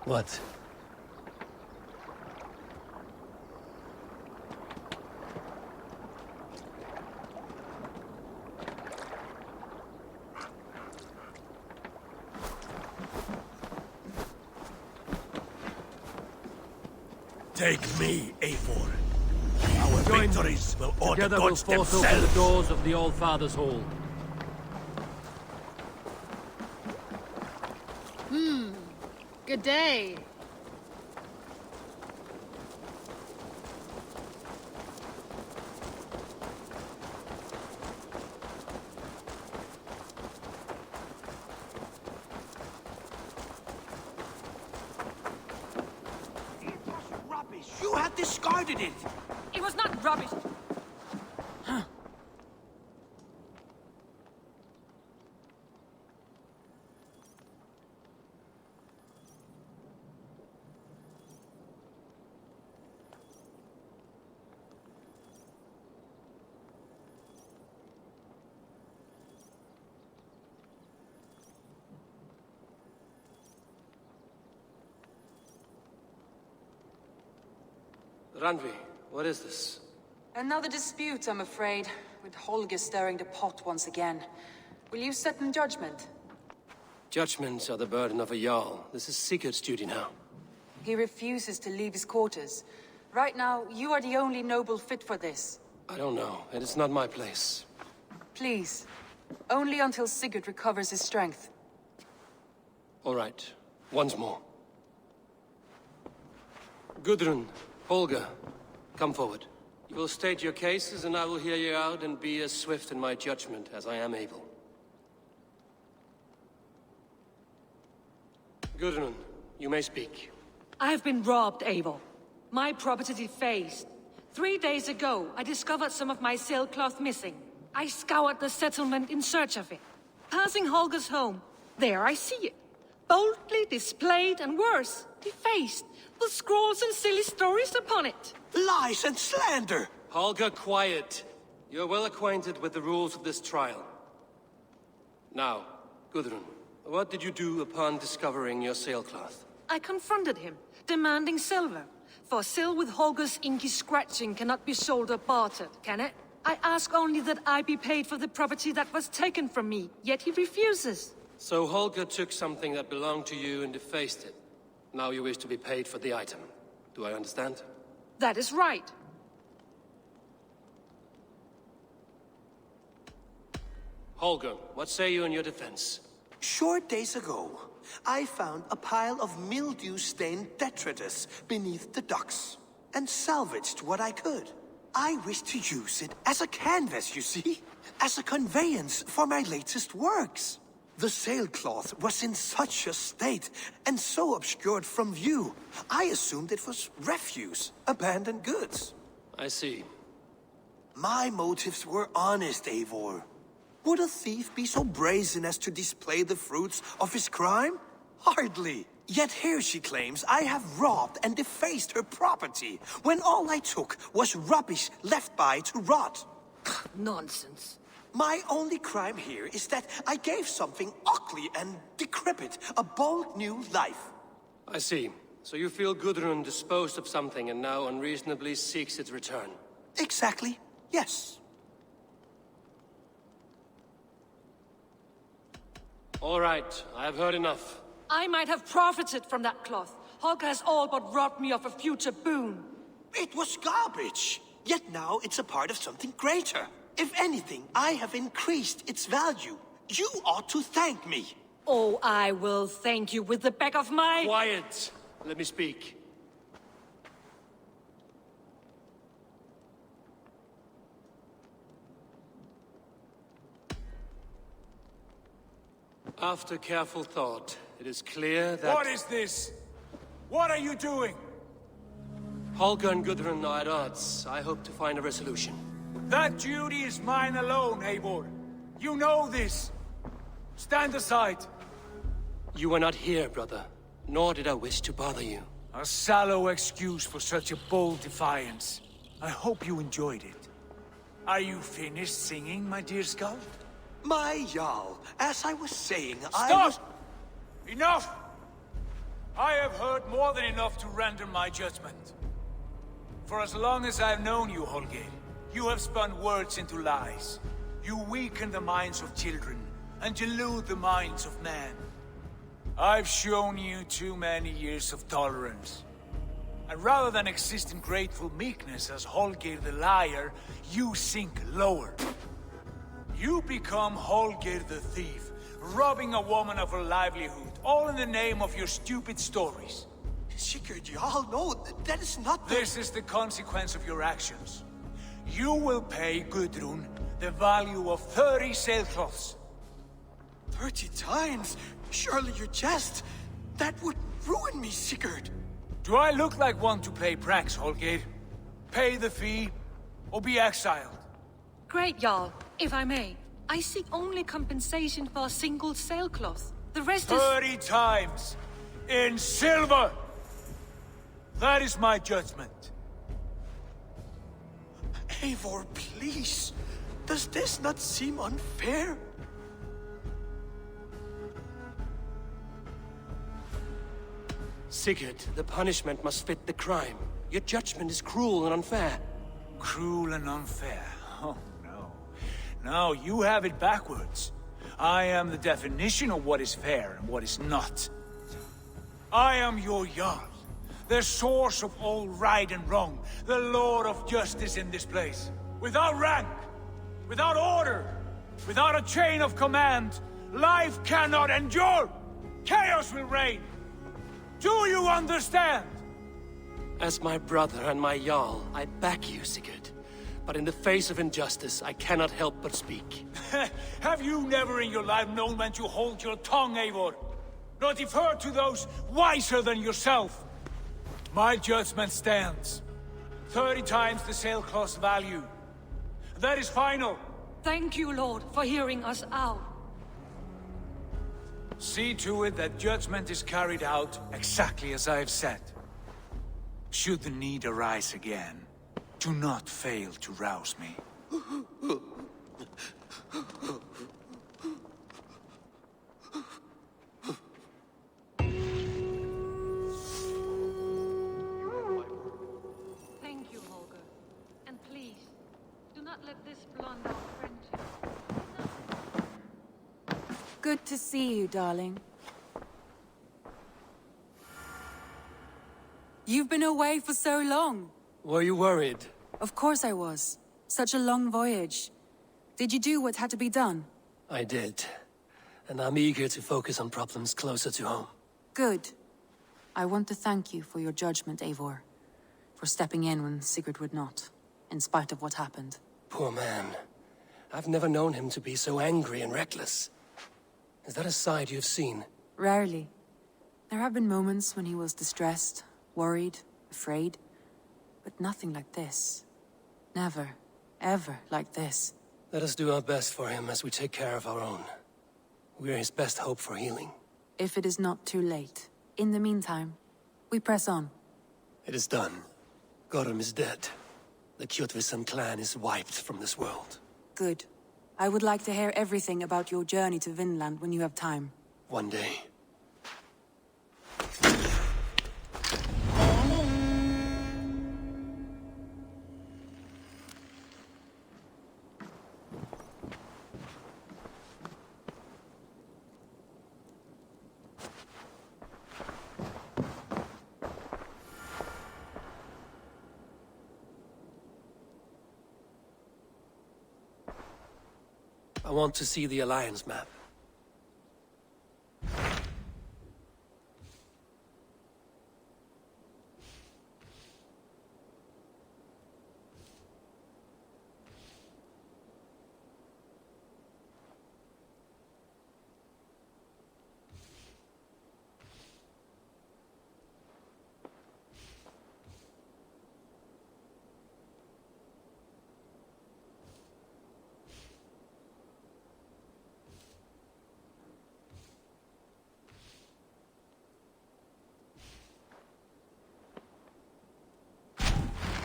What? Take me, Eivor. Our victories will order Together we'll gods force open themselves. the doors of the All-Father's Hall. Good day. It was rubbish. You had discarded it. It was not rubbish. Randvi, what is this? Another dispute, I'm afraid, with Holger stirring the pot once again. Will you sit in judgment? Judgments are the burden of a Jarl. This is Sigurd's duty now. He refuses to leave his quarters. Right now, you are the only noble fit for this. I don't know. It is not my place. Please. Only until Sigurd recovers his strength. All right. Once more. Gudrun, Holger, come forward. You will state your cases, and I will hear you out and be as swift in my judgment as I am able. Gudrun, you may speak. I have been robbed, Eivor. My property defaced. 3 days ago, I discovered some of my sailcloth missing. I scoured the settlement in search of it. Passing Holger's home, there I see it. Boldly displayed and worse, defaced, with scrolls and silly stories upon it. Lies and slander. Holger, quiet. You're well acquainted with the rules of this trial. Now, Gudrun, what did you do upon discovering your sailcloth? I confronted him, demanding silver. For sil with Holger's inky scratching cannot be sold or bartered, can it? I ask only that I be paid for the property that was taken from me, yet he refuses. So Holger took something that belonged to you and defaced it. Now you wish to be paid for the item. Do I understand? That is right. Holger, what say you in your defense? Short days ago, I found a pile of mildew-stained detritus beneath the docks, and salvaged what I could. I wish to use it as a canvas, you see? As a conveyance for my latest works. The sailcloth was in such a state, and so obscured from view, I assumed it was refuse, abandoned goods. I see. My motives were honest, Eivor. Would a thief be so brazen as to display the fruits of his crime? Hardly. Yet here she claims I have robbed and defaced her property, when all I took was rubbish left by to rot. Nonsense. My only crime here is that I gave something ugly and decrepit a bold new life. I see. So you feel Gudrun disposed of something and now unreasonably seeks its return. Exactly, yes. All right, I have heard enough. I might have profited from that cloth. Holger has all but robbed me of a future boon. It was garbage. Yet now it's a part of something greater. If anything, I have increased its value. You ought to thank me. Oh, I will thank you with the back of my... Quiet! Let me speak. After careful thought, it is clear that... What is this? What are you doing? Holger and Gudrun are at odds. I hope to find a resolution. That duty is mine alone, Eivor. You know this. Stand aside. You were not here, brother. Nor did I wish to bother you. A sallow excuse for such a bold defiance. I hope you enjoyed it. Are you finished singing, my dear Skald? My Jarl, as I was saying, Stop! Enough! I have heard more than enough to render my judgment. For as long as I've known you, Holger, you have spun words into lies. You weaken the minds of children, and delude the minds of men. I've shown you too many years of tolerance. And rather than exist in grateful meekness as Holger the liar, you sink lower. You become Holger the thief, robbing a woman of her livelihood, all in the name of your stupid stories. Sigurd, you all know that is not the... This is the consequence of your actions. You will pay Gudrun the value of 30 sailcloths. 30 times? Surely you jest. That would ruin me, Sigurd. Do I look like one to play pranks, Holger? Pay the fee, or be exiled. Great, Jarl. If I may, I seek only compensation for a single sailcloth. The rest is... 30 times! In silver! That is my judgment. Eivor, please. Does this not seem unfair? Sigurd, the punishment must fit the crime. Your judgment is cruel and unfair. Cruel and unfair. Oh, no. No, you have it backwards. I am the definition of what is fair and what is not. I am your Jarl, the source of all right and wrong, the Lord of justice in this place. Without rank, without order, without a chain of command, life cannot endure! Chaos will reign! Do you understand? As my brother and my Jarl, I back you, Sigurd. But in the face of injustice, I cannot help but speak. Have you never in your life known when to hold your tongue, Eivor? Nor defer to those wiser than yourself? My judgment stands. 30 times the sailcloth's value. That is final. Thank you, Lord, for hearing us out. See to it that judgment is carried out exactly as I have said. Should the need arise again, do not fail to rouse me. Thank you, Holger. And please, do not let this blunder our friendship. Good to see you, darling. You've been away for so long. Were you worried? Of course I was. Such a long voyage. Did you do what had to be done? I did. And I'm eager to focus on problems closer to home. Good. I want to thank you for your judgment, Eivor. For stepping in when Sigurd would not, in spite of what happened. Poor man. I've never known him to be so angry and reckless. Is that a side you've seen? Rarely. There have been moments when he was distressed, worried, afraid. But nothing like this. Never, ever like this. Let us do our best for him as we take care of our own. We're his best hope for healing. If it is not too late. In the meantime, we press on. It is done. Gorum is dead. The Kjotveson clan is wiped from this world. Good. I would like to hear everything about your journey to Vinland when you have time. One day. I want to see the Alliance map.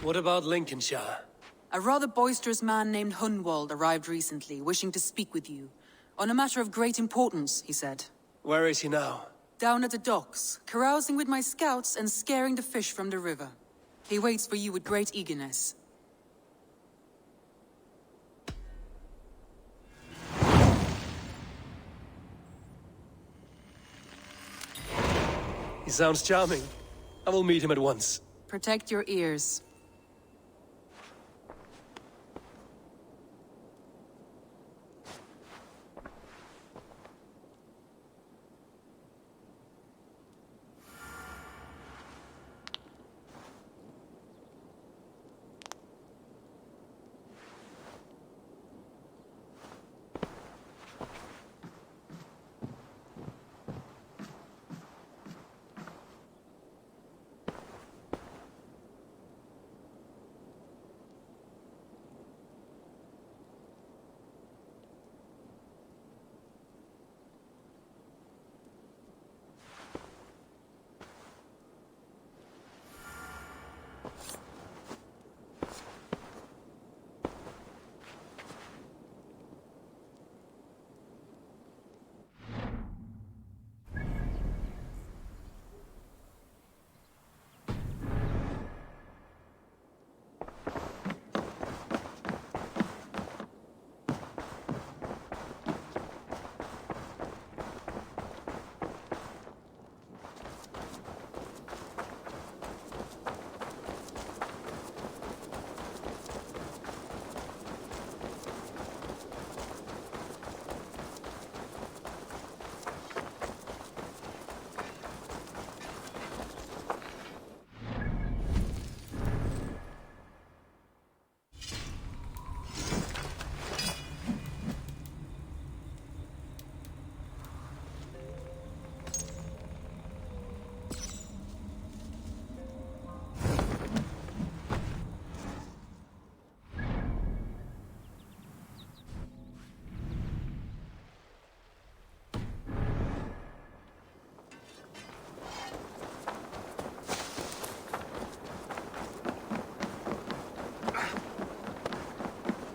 What about Lincolnshire? A rather boisterous man named Hunwald arrived recently, wishing to speak with you. On a matter of great importance, he said. Where is he now? Down at the docks, carousing with my scouts and scaring the fish from the river. He waits for you with great eagerness. He sounds charming. I will meet him at once. Protect your ears.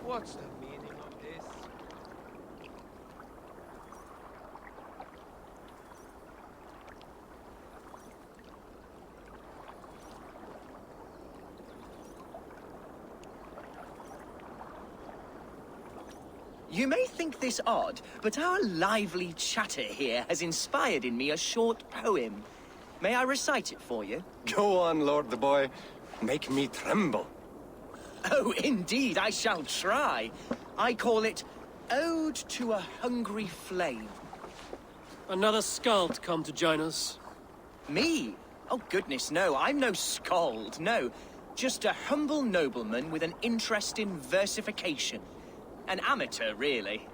What's the meaning of this? You may think this odd, but our lively chatter here has inspired in me a short poem. May I recite it for you? Go on, Lord the Boy. Make me tremble. Oh, indeed, I shall try. I call it Ode to a Hungry Flame. Another skald come to join us. Me? Oh, goodness, no, I'm no skald, no. Just a humble nobleman with an interest in versification. An amateur, really.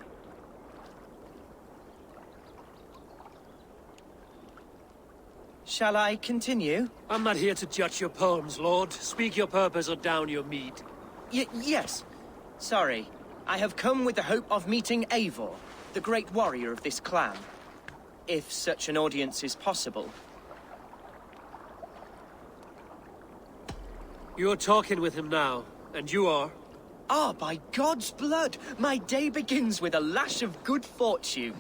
Shall I continue? I'm not here to judge your poems, Lord. Speak your purpose or down your mead. Yes. Sorry. I have come with the hope of meeting Eivor, the great warrior of this clan. If such an audience is possible. You're talking with him now, and you are? Ah, by God's blood, my day begins with a lash of good fortune.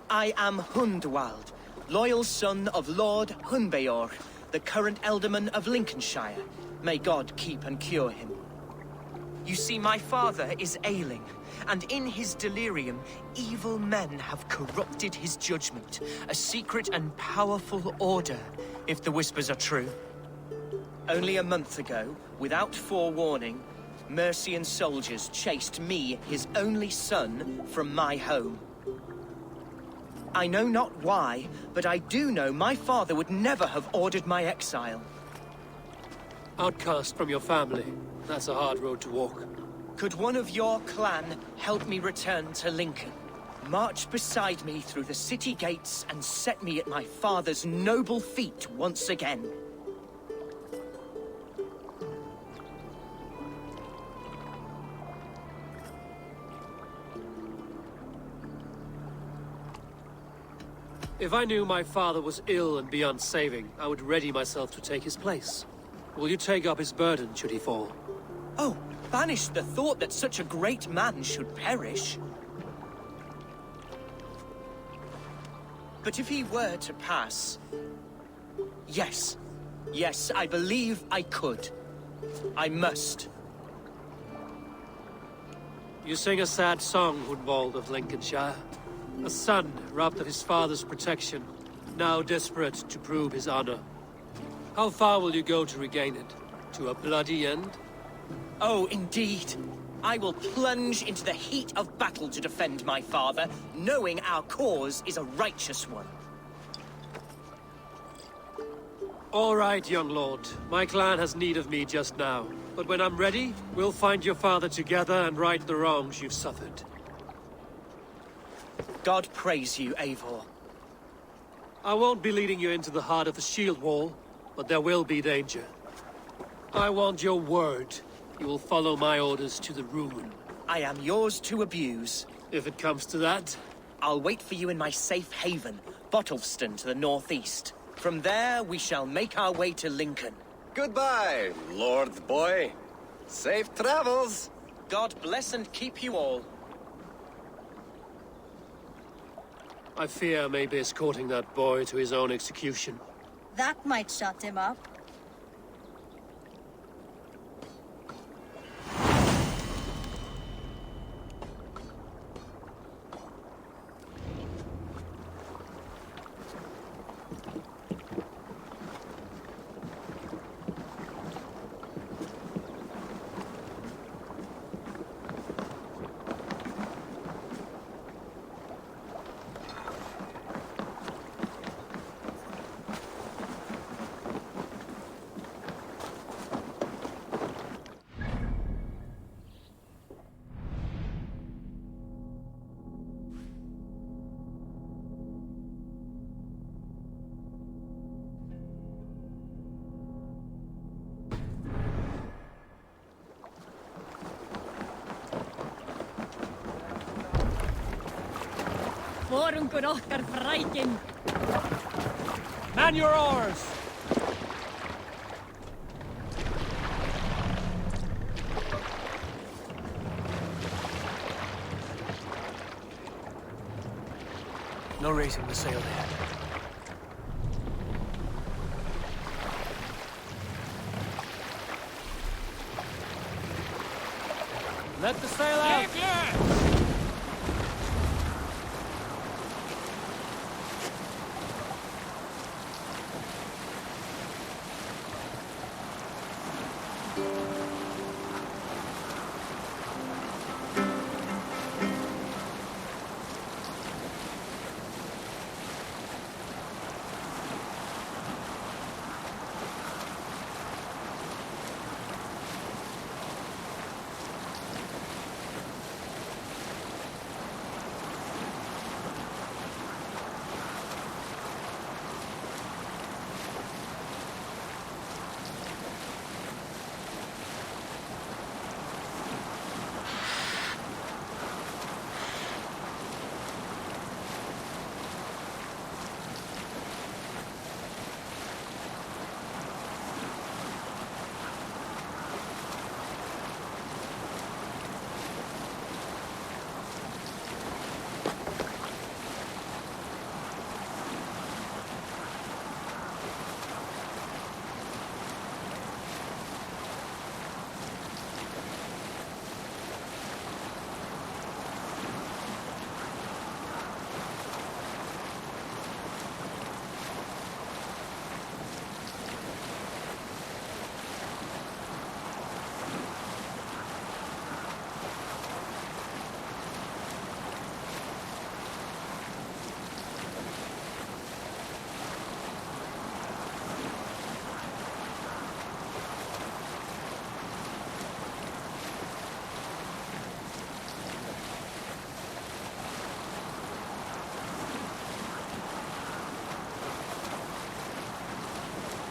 I am Hundwald, loyal son of Lord Hunbeorg, the current Elderman of Lincolnshire. May God keep and cure him. You see, my father is ailing, and in his delirium, evil men have corrupted his judgment. A secret and powerful order, if the whispers are true. Only a month ago, without forewarning, Mercian soldiers chased me, his only son, from my home. I know not why, but I do know my father would never have ordered my exile. Outcast from your family. That's a hard road to walk. Could one of your clan help me return to Lincoln? March beside me through the city gates and set me at my father's noble feet once again. If I knew my father was ill and beyond saving, I would ready myself to take his place. Will you take up his burden, should he fall? Oh, banish the thought that such a great man should perish. But if he were to pass... Yes. Yes, I believe I could. I must. You sing a sad song, Hunwald of Lincolnshire. A son robbed of his father's protection, now desperate to prove his honor. How far will you go to regain it? To a bloody end? Oh, indeed. I will plunge into the heat of battle to defend my father, knowing our cause is a righteous one. All right, young lord. My clan has need of me just now. But when I'm ready, we'll find your father together and right the wrongs you've suffered. God praise you, Eivor. I won't be leading you into the heart of the shield wall, but there will be danger. I want your word. You will follow my orders to the ruin. I am yours to abuse. If it comes to that. I'll wait for you in my safe haven, Bottleston to the northeast. From there, we shall make our way to Lincoln. Goodbye, Lord Boy. Safe travels. God bless and keep you all. I fear I may be escorting that boy to his own execution. That might shut him up. Vorum okkar frækin. Man your oars! No raising the sail there. Let the sail out!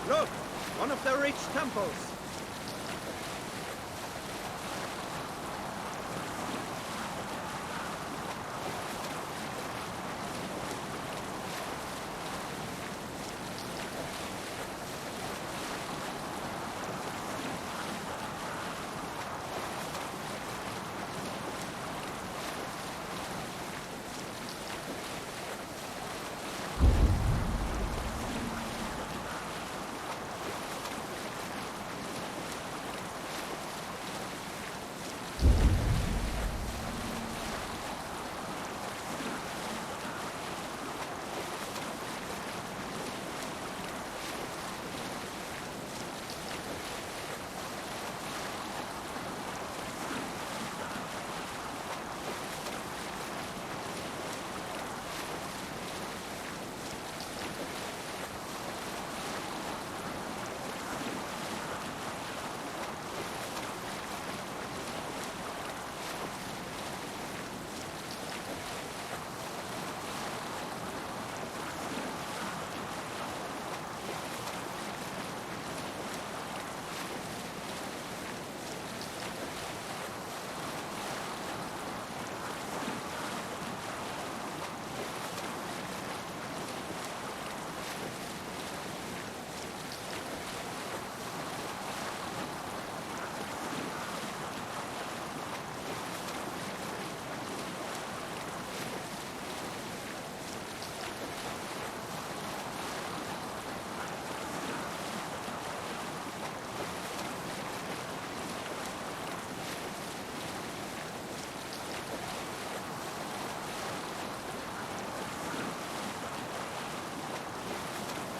Look! One of the rich temples!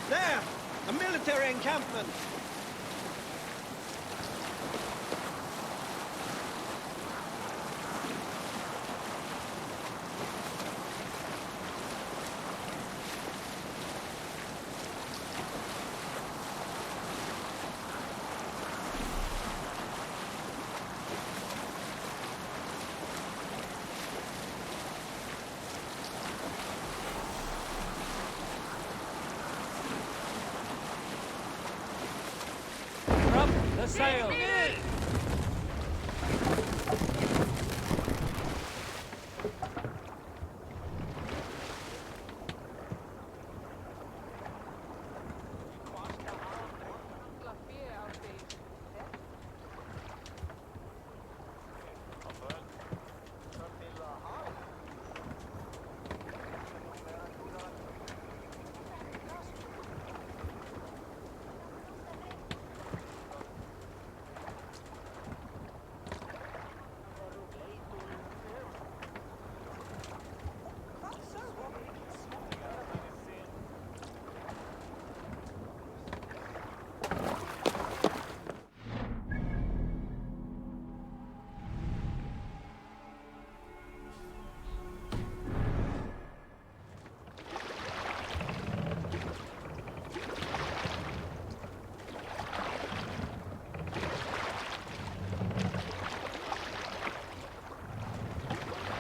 There! A military encampment! The sail!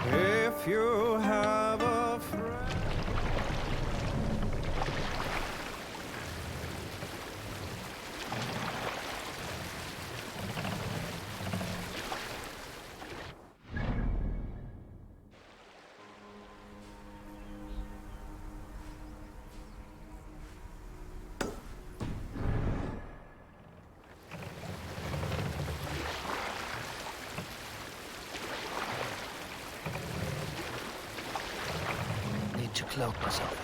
If you have a friend... To cloak myself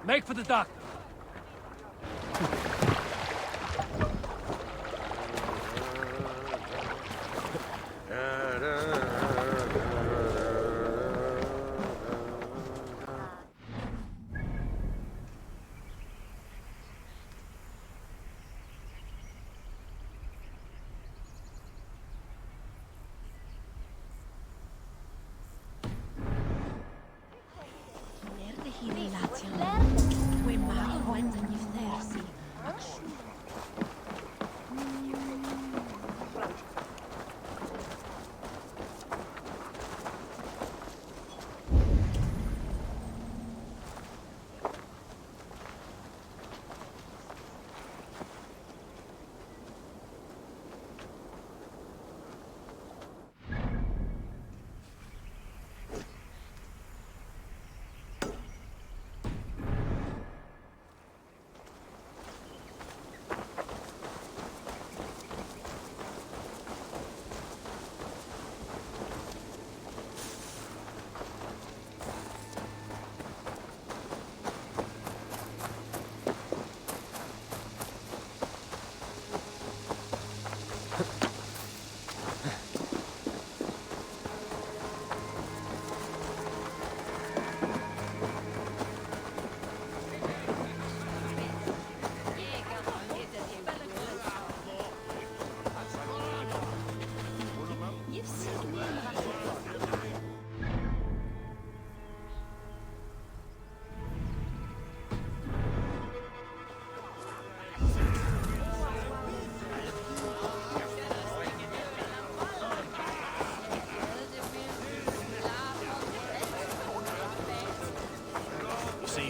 in. Make for the dock!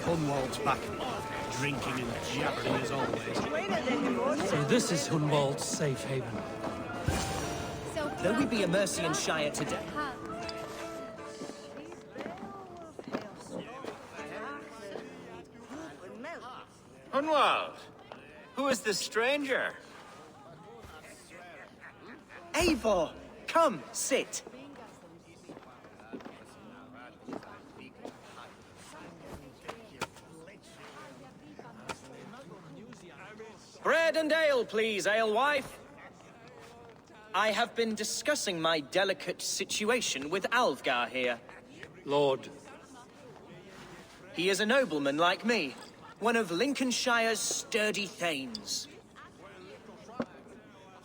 Hunwald's back, drinking and jabbering as always. So this is Hunwald's safe haven. Though we be a Mercian Shire today, Hunwald, who is this stranger? Eivor, come, sit. Bread and ale, please, alewife. I have been discussing my delicate situation with Alfgar here. Lord, He is a nobleman like me, one of Lincolnshire's sturdy thanes.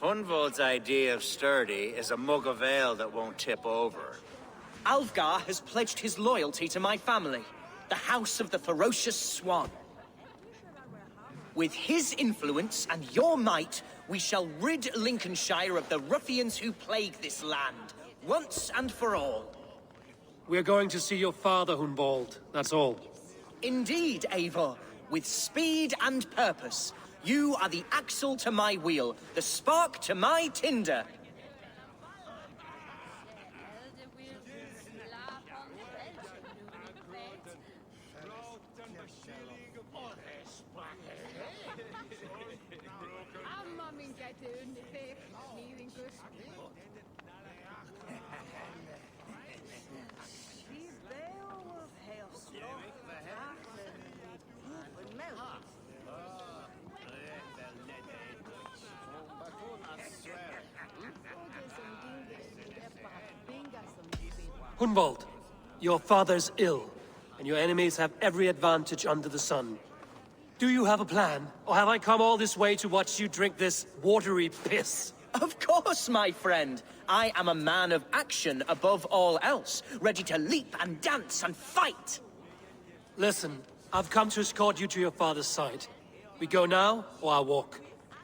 Hunwald's idea of sturdy is a mug of ale that won't tip over. Alfgar has pledged his loyalty to my family, the House of the Ferocious Swan. With his influence and your might, we shall rid Lincolnshire of the ruffians who plague this land, once and for all. We're going to see your father, Hunwald. That's all. Indeed, Eivor. With speed and purpose. You are the axle to my wheel, the spark to my tinder. Hunwald, your father's ill, and your enemies have every advantage under the sun. Do you have a plan, or have I come all this way to watch you drink this watery piss? Of course, my friend. I am a man of action above all else, ready to leap and dance and fight. Listen, I've come to escort you to your father's side. We go now, or I walk?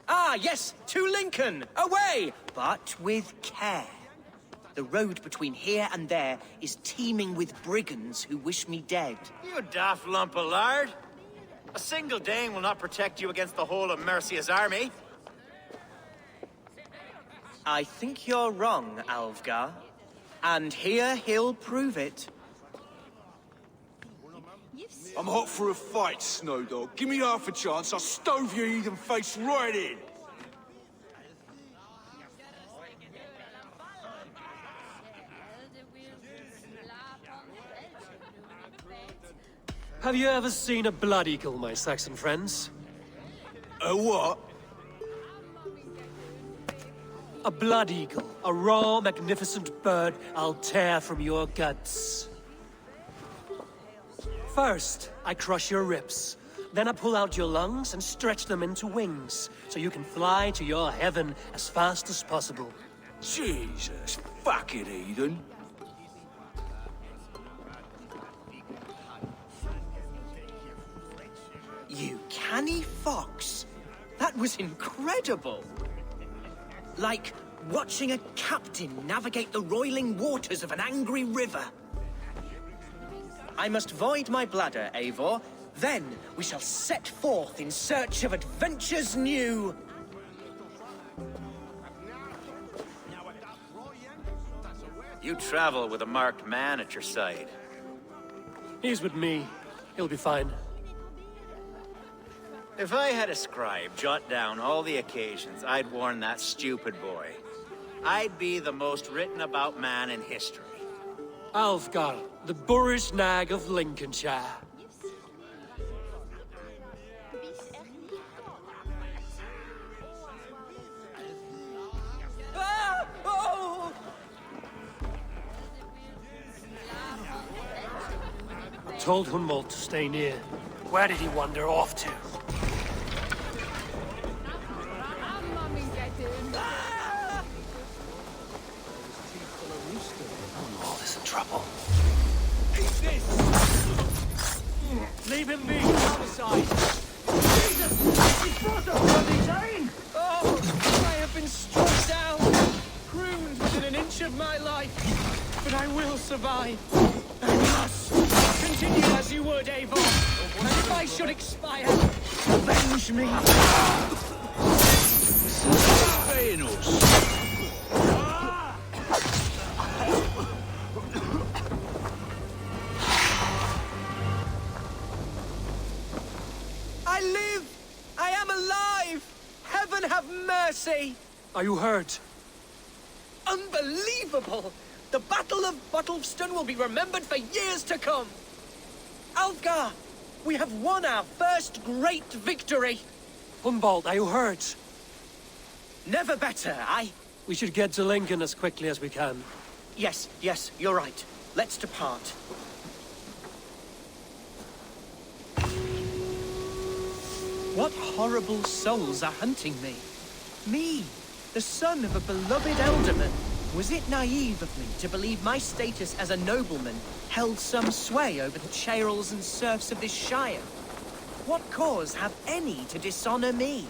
Ah, yes, to Lincoln! Away! But with care. The road between here and there is teeming with brigands who wish me dead. You daft lump of lard! A single Dane will not protect you against the whole of Mercia's army. I think you're wrong, Alfgar. And here he'll prove it. I'm hot for a fight, Snowdog. Give me half a chance, I'll stove your heathen face right in. Have you ever seen a blood eagle, my Saxon friends? A what? A blood eagle. A raw, magnificent bird I'll tear from your guts. First, I crush your ribs. Then I pull out your lungs and stretch them into wings, so you can fly to your heaven as fast as possible. Jesus, fucking heathen. You canny fox. That was incredible. Like watching a captain navigate the roiling waters of an angry river. I must void my bladder, Eivor. Then we shall set forth in search of adventures new. You travel with a marked man at your side. He's with me. He'll be fine. If I had a scribe jot down all the occasions I'd warn that stupid boy, I'd be the most written about man in history. Alfgar, the boorish nag of Lincolnshire. Ah! Oh! Told Hunwald to stay near. Where did he wander off to? Hunwald is in trouble. Eat this! Leave him be! Homicide! Oh! I have been struck down, pruned within an inch of my life, but I will survive. I must continue as you would, Eivor. And if I should expire, avenge me. I live! I am alive! Heaven have mercy! Are you hurt? Unbelievable! The Battle of Bottleston will be remembered for years to come! Alfgar! We have won our first great victory! Hunwald, are you hurt? Never better, We should get to Lincoln as quickly as we can. Yes, you're right. Let's depart. What horrible souls are hunting me? Me, the son of a beloved elderman. Was it naive of me to believe my status as a nobleman held some sway over the churls and serfs of this shire? What cause have any to dishonor me?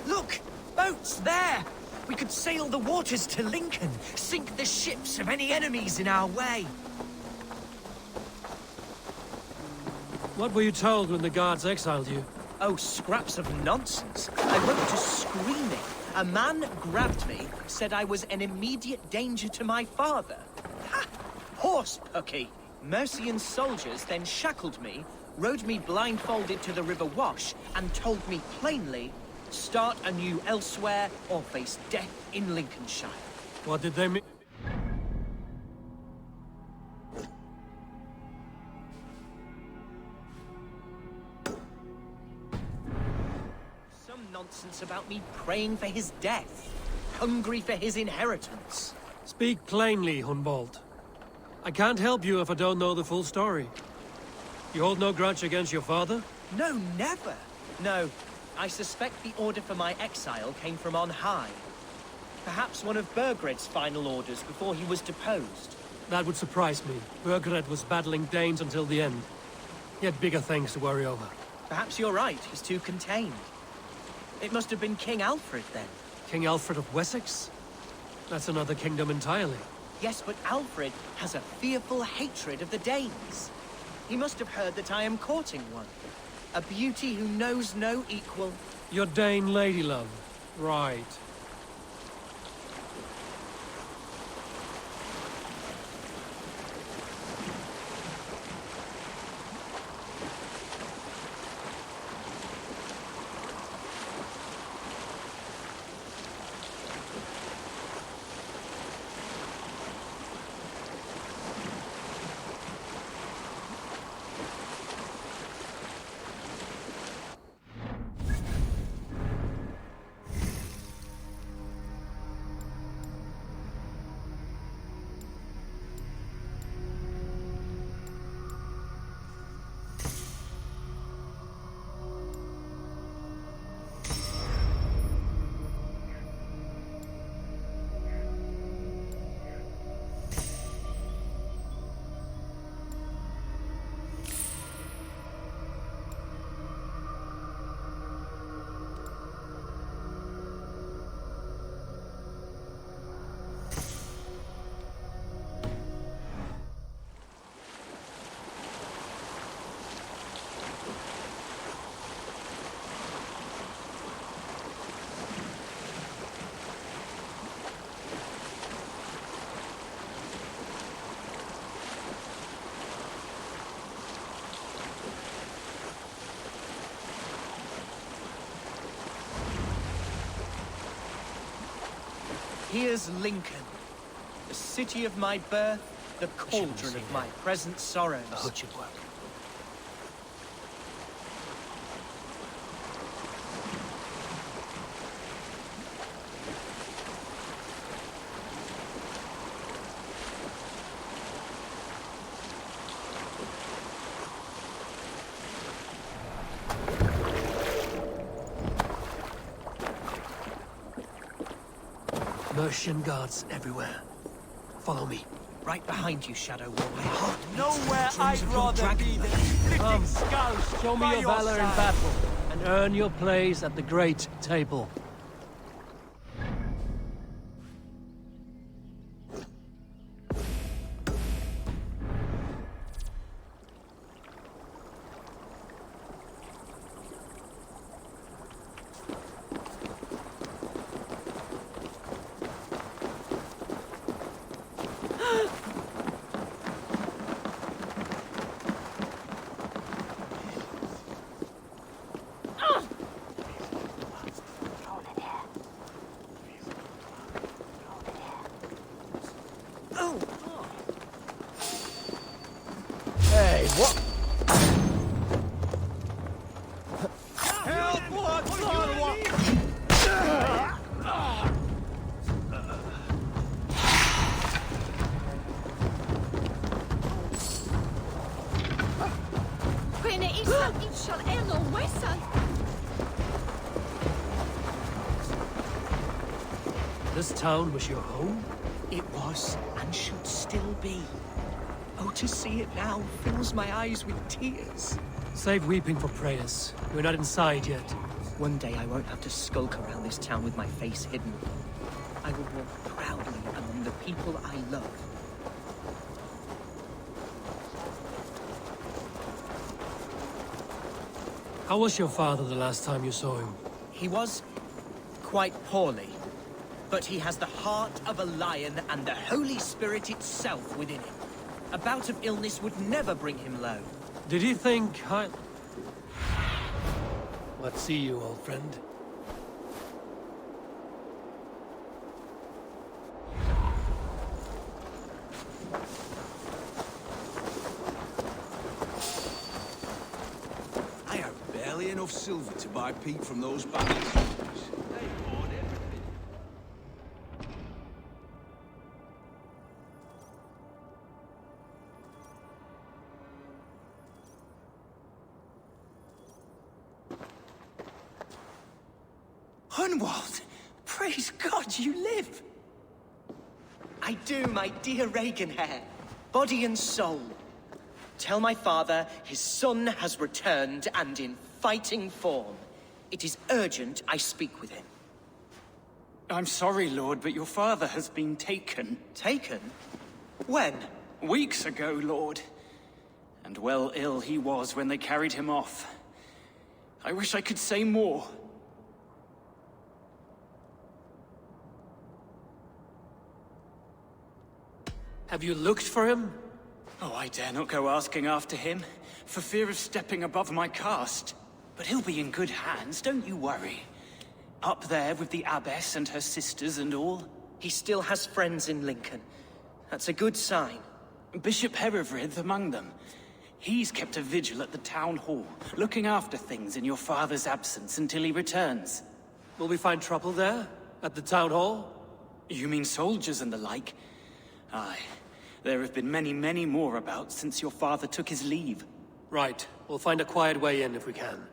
Look! Boats there! We could sail the waters to Lincoln, sink the ships of any enemies in our way. What were you told when the guards exiled you? Oh, scraps of nonsense. I went to screaming. A man grabbed me, said I was an immediate danger to my father. Ha! Horse pucky! Mercian soldiers then shackled me, rode me blindfolded to the River Wash, and told me plainly, start anew elsewhere or face death in Lincolnshire. What did they mean? Some nonsense about me praying for his death, hungry for his inheritance. Speak plainly, Hunwald. I can't help you if I don't know the full story. You hold no grudge against your father? No, never. No, I suspect the order for my exile came from on high. Perhaps one of Burgred's final orders before he was deposed. That would surprise me. Burgred was battling Danes until the end. He had bigger things to worry over. Perhaps you're right, he's too contained. It must have been King Alfred, then. King Alfred of Wessex? That's another kingdom entirely. Yes, but Alfred has a fearful hatred of the Danes. He must have heard that I am courting one. A beauty who knows no equal. Your Dane lady love. Right. Here's Lincoln, the city of my birth, the cauldron of my present sorrows. Mercian guards everywhere. Follow me. Right behind you, Shadow War. My heart beats Nowhere to the drums I'd of your rather dragon be than blood. inflicting scars Show me by your valor in side. battle, and earn your place at the great table. This town was your home? It was, and should still be. Oh, to see it now fills my eyes with tears. Save weeping for prayers. We're not inside yet. One day I won't have to skulk around this town with my face hidden. I will walk proudly among the people I love. How was your father the last time you saw him? He was quite poorly, but he has the heart of a lion and the Holy Spirit itself within him. A bout of illness would never bring him low. Did he think I... What see you, old friend? I have barely enough silver to buy peat from those bandits. Hunwald! Praise God you live! I do, my dear Reaganhair. Body and soul. Tell my father his son has returned and in fighting form. It is urgent I speak with him. I'm sorry, Lord, but your father has been taken. Taken? When? Weeks ago, Lord. And well ill he was when they carried him off. I wish I could say more. Have you looked for him? Oh, I dare not go asking after him, for fear of stepping above my caste. But he'll be in good hands, don't you worry. Up there with the abbess and her sisters and all. He still has friends in Lincoln. That's a good sign. Bishop Herefrith among them. He's kept a vigil at the town hall, looking after things in your father's absence until he returns. Will we find trouble there? At the town hall? You mean soldiers and the like? Aye. There have been many, many more about since your father took his leave. Right. We'll find a quiet way in if we can.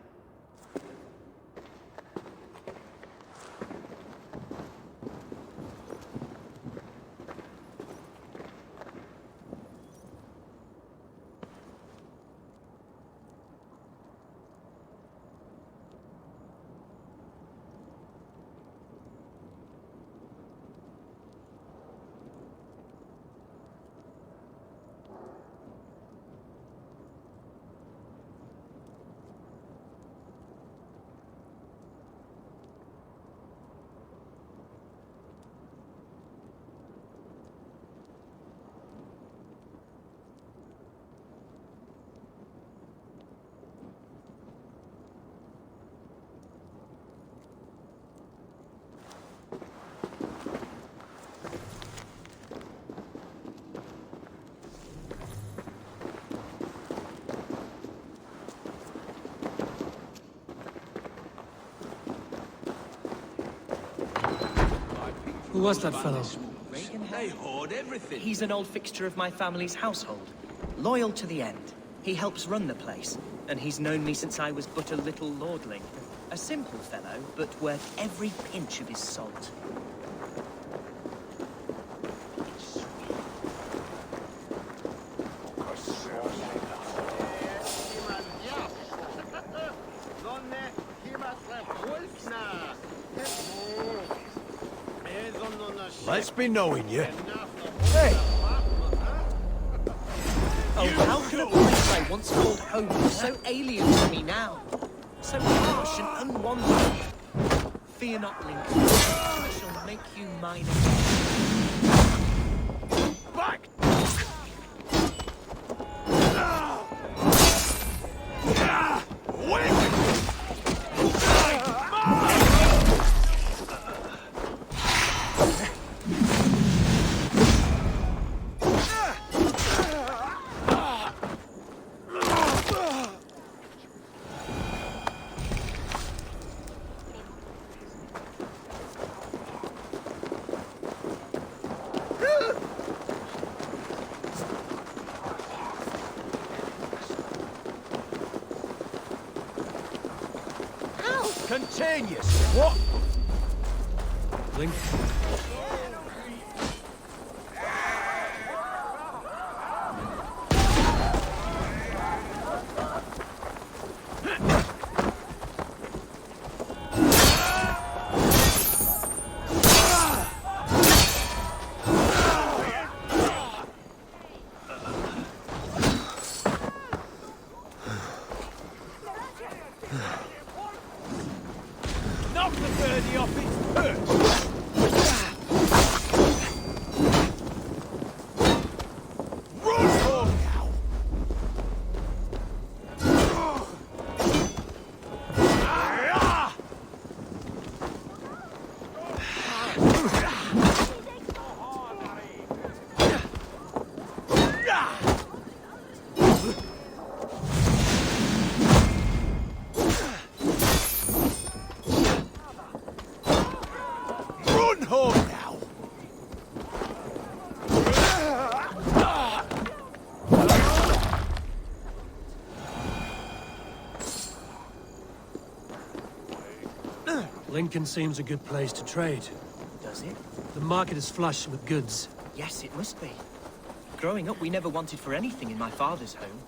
Who was that fellow? They hoard everything. He's an old fixture of my family's household. Loyal to the end. He helps run the place, and he's known me since I was but a little lordling. A simple fellow, but worth every pinch of his salt. Let's be knowing you. Hey! Oh, how could a place I once called home be so alien to me now? So harsh and unwanted. Fear not, Lincoln. I shall make you mine again. Back! Continuous. What? Link? Run home now! Lincoln seems a good place to trade. Does it? The market is flush with goods. Yes, it must be. Growing up, we never wanted for anything in my father's home.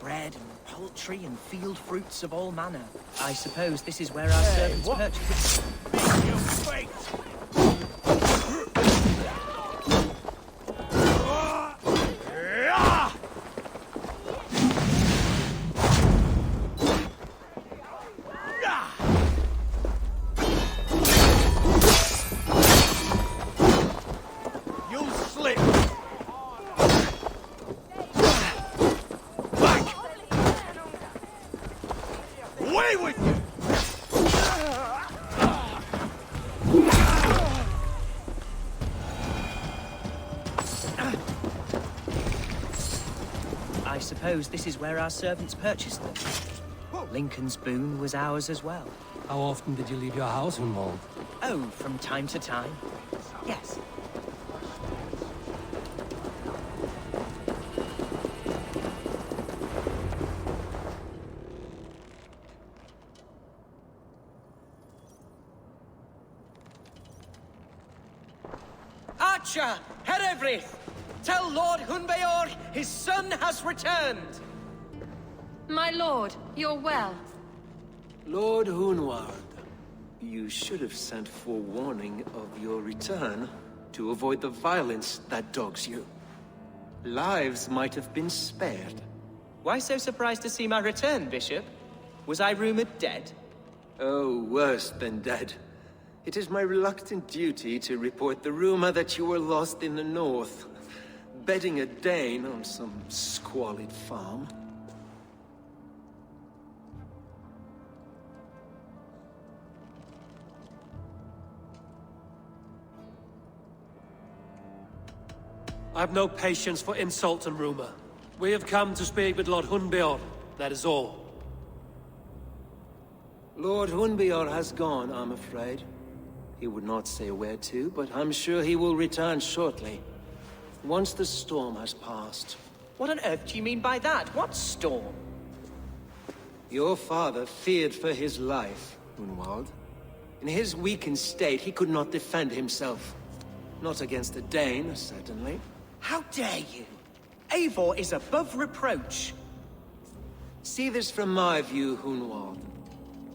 Bread and poultry and field fruits of all manner. I suppose this is where our servants purchase. You wait! You'll slip! Back! Away with you! I suppose this is where our servants purchased them. Lincoln's boon was ours as well. How often did you leave your house, Hunwald? Oh, from time to time. Yes. Archer, Herefrith! Tell Lord Hunbeor his son has returned! My lord, you're well. Lord Hunwald, you should have sent forewarning of your return to avoid the violence that dogs you. Lives might have been spared. Why so surprised to see my return, Bishop? Was I rumored dead? Oh, worse than dead. It is my reluctant duty to report the rumor that you were lost in the north, bedding a Dane on some squalid farm. I've no patience for insult and rumor. We have come to speak with Lord Hunbeor, that is all. Lord Hunbeor has gone, I'm afraid. He would not say where to, but I'm sure he will return shortly. Once the storm has passed. What on earth do you mean by that? What storm? Your father feared for his life, Hunwald. In his weakened state, he could not defend himself. Not against a Dane, certainly. How dare you? Eivor is above reproach. See this from my view, Hunwald.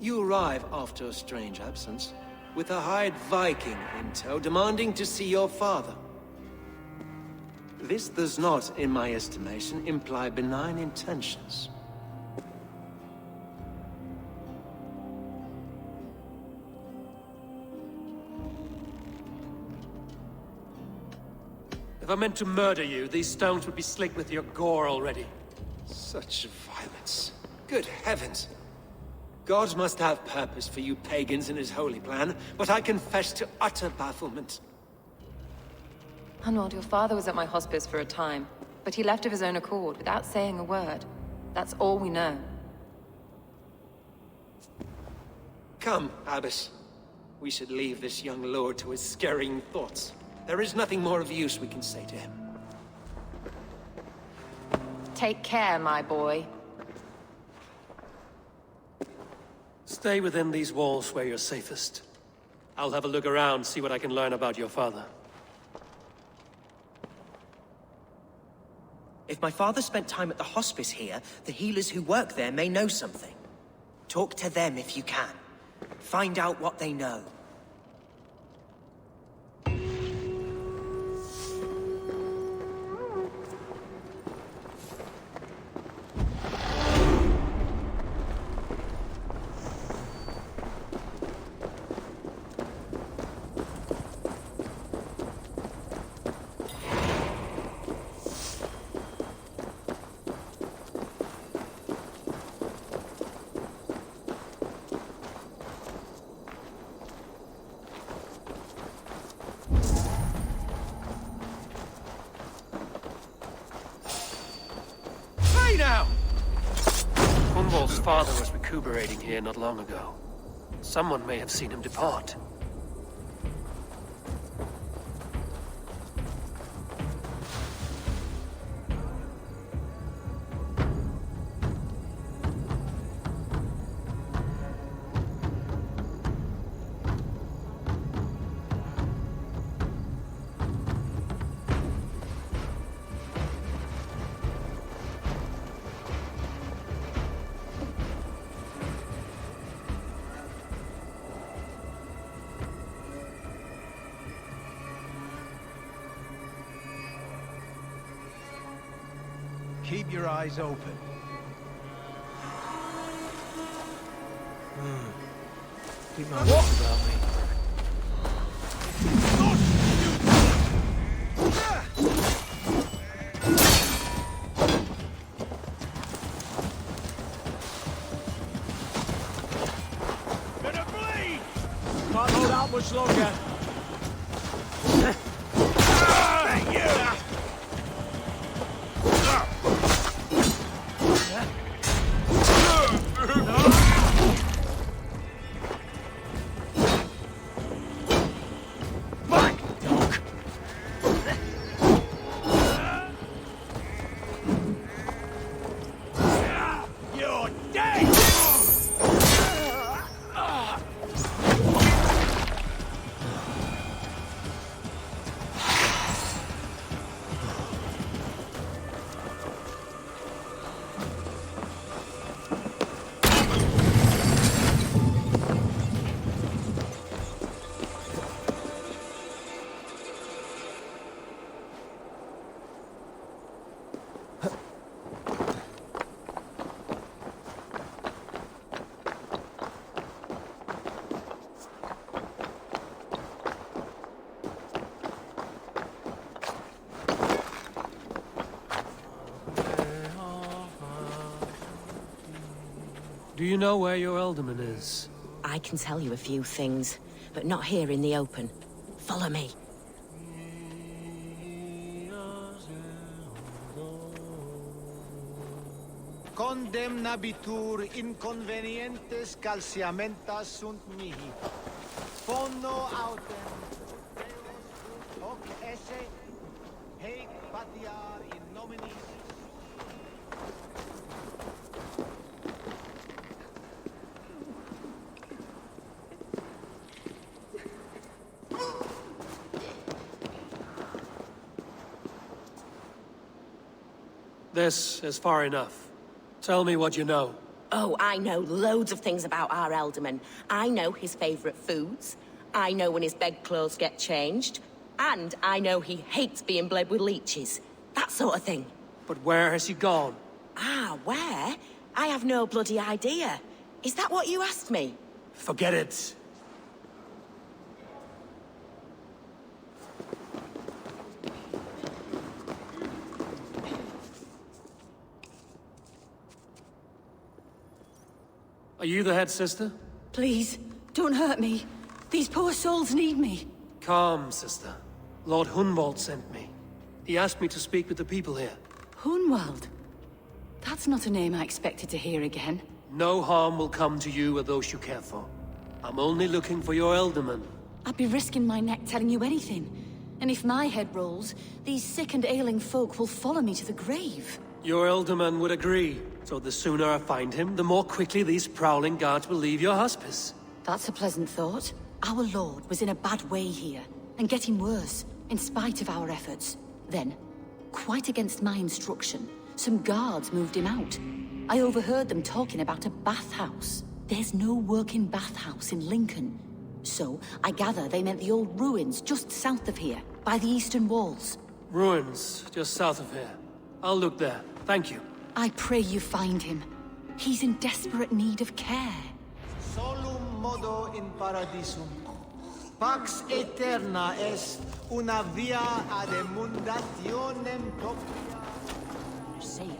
You arrive after a strange absence, with a hired Viking in tow, demanding to see your father. This does not, in my estimation, imply benign intentions. If I meant to murder you, these stones would be slick with your gore already. Such violence. Good heavens! God must have purpose for you pagans in his holy plan, but I confess to utter bafflement. Hunwald, your father was at my hospice for a time, but he left of his own accord without saying a word. That's all we know. Come, Abbess. We should leave this young lord to his scurrying thoughts. There is nothing more of use we can say to him. Take care, my boy. Stay within these walls where you're safest. I'll have a look around, see what I can learn about your father. If my father spent time at the hospice here, the healers who work there may know something. Talk to them if you can. Find out what they know. Hunwald's father was recuperating here not long ago. Someone may have seen him depart. Keep your eyes open. Keep my wits about me. Gonna bleed! Can't hold out much longer. Do you know where your Elderman is? I can tell you a few things, but not here in the open. Follow me. Condemnabitur inconvenientes calciamentas sunt mihi. Fono autem Deus hoc esse heic patiar in nominis. This is far enough. Tell me what you know. Oh, I know loads of things about our Elderman. I know his favorite foods. I know when his bedclothes get changed. And I know he hates being bled with leeches. That sort of thing. But where has he gone? Ah, where? I have no bloody idea. Is that what you asked me? Forget it. Are you the head sister? Please, don't hurt me. These poor souls need me. Calm, sister. Lord Hunwald sent me. He asked me to speak with the people here. Hunwald? That's not a name I expected to hear again. No harm will come to you or those you care for. I'm only looking for your Elderman. I'd be risking my neck telling you anything. And if my head rolls, these sick and ailing folk will follow me to the grave. Your Elderman would agree. So the sooner I find him, the more quickly these prowling guards will leave your hospice. That's a pleasant thought. Our lord was in a bad way here, and getting worse, in spite of our efforts. Then, quite against my instruction, some guards moved him out. I overheard them talking about a bathhouse. There's no working bathhouse in Lincoln. So, I gather they meant the old ruins just south of here, by the eastern walls. Ruins, just south of here. I'll look there. Thank you. I pray you find him. He's in desperate need of care. Solum modo in paradisum. Pax eterna est una via ad emundationem propria. Say it.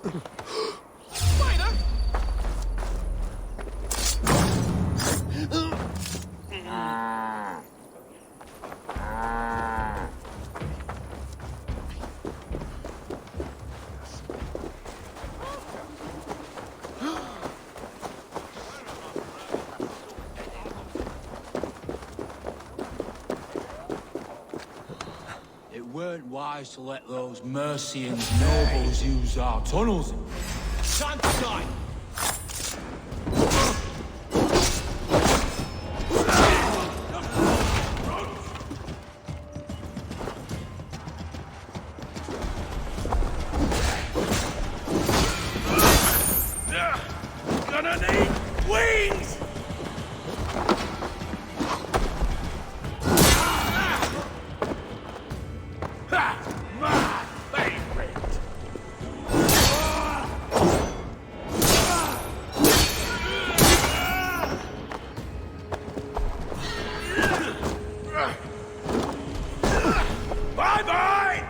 It weren't wise to let those Mercian nobles use our tunnels. Side! Gonna need wings! My favorite! Bye-bye!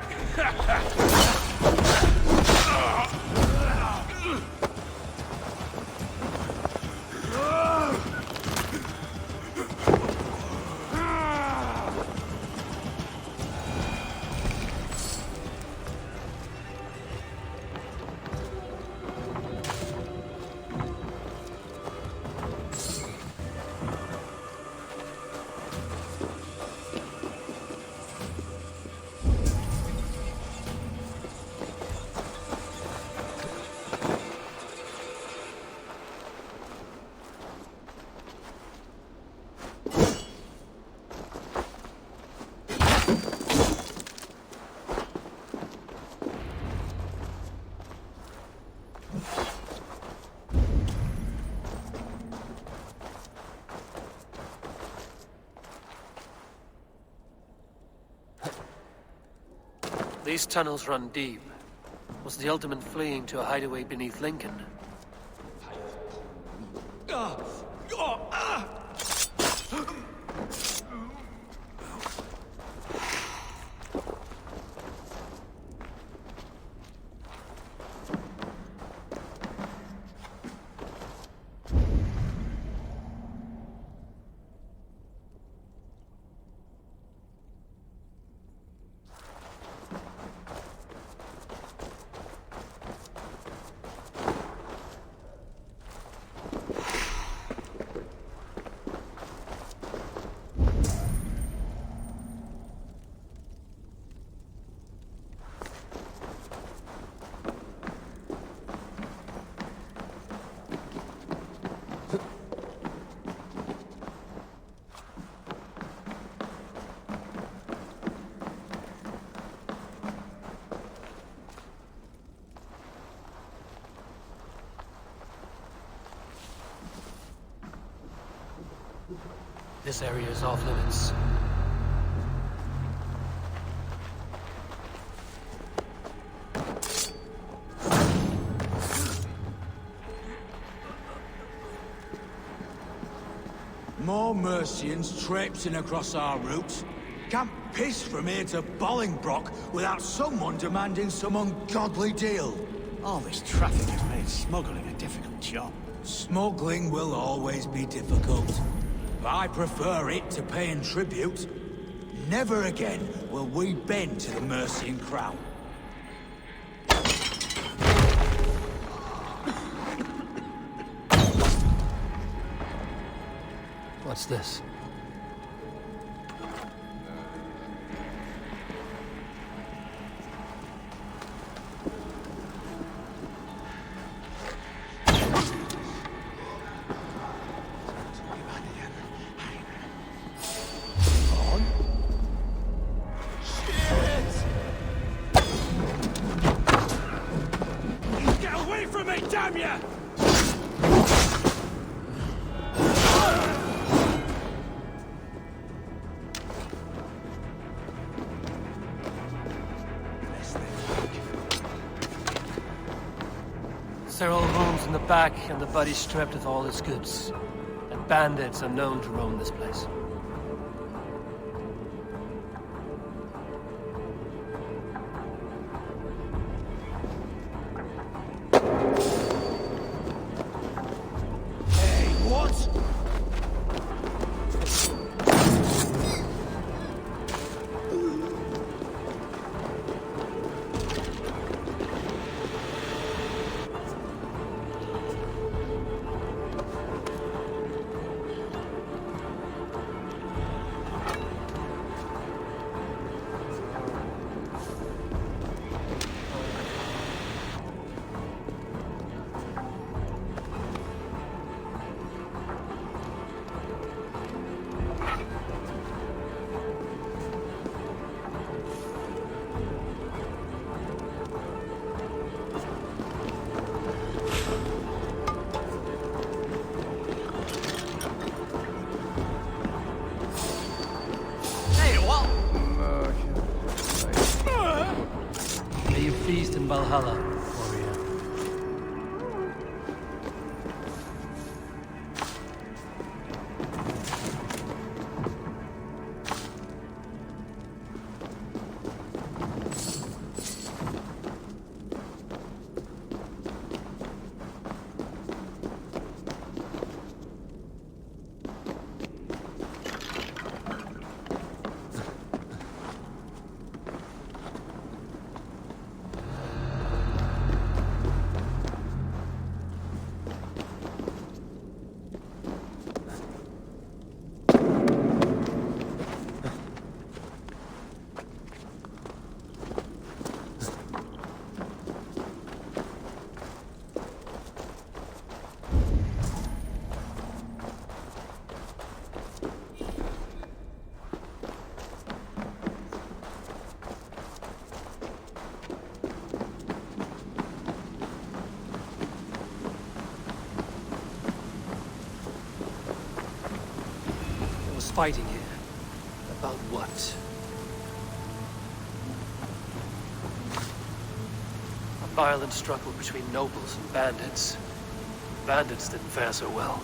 These tunnels run deep. Was the Ultimate fleeing to a hideaway beneath Lincoln? This area is off limits. More Mercians traipsing across our route. Can't piss from here to Bolingbroke without someone demanding some ungodly deal. All this traffic has made smuggling a difficult job. Smuggling will always be difficult. I prefer it to paying tribute. Never again will we bend to the Mercian crown. What's this? Get away from me, damn ya! Several rooms in the back and the body stripped of all its goods. And bandits are known to roam this place. Valhalla, warrior. Fighting here. About what? A violent struggle between nobles and bandits. Bandits didn't fare so well.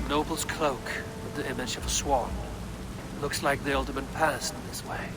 Noble's cloak with the image of a swan. Looks like the alderman passed in this way.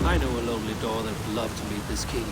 I know a lonely door that would love to meet this king.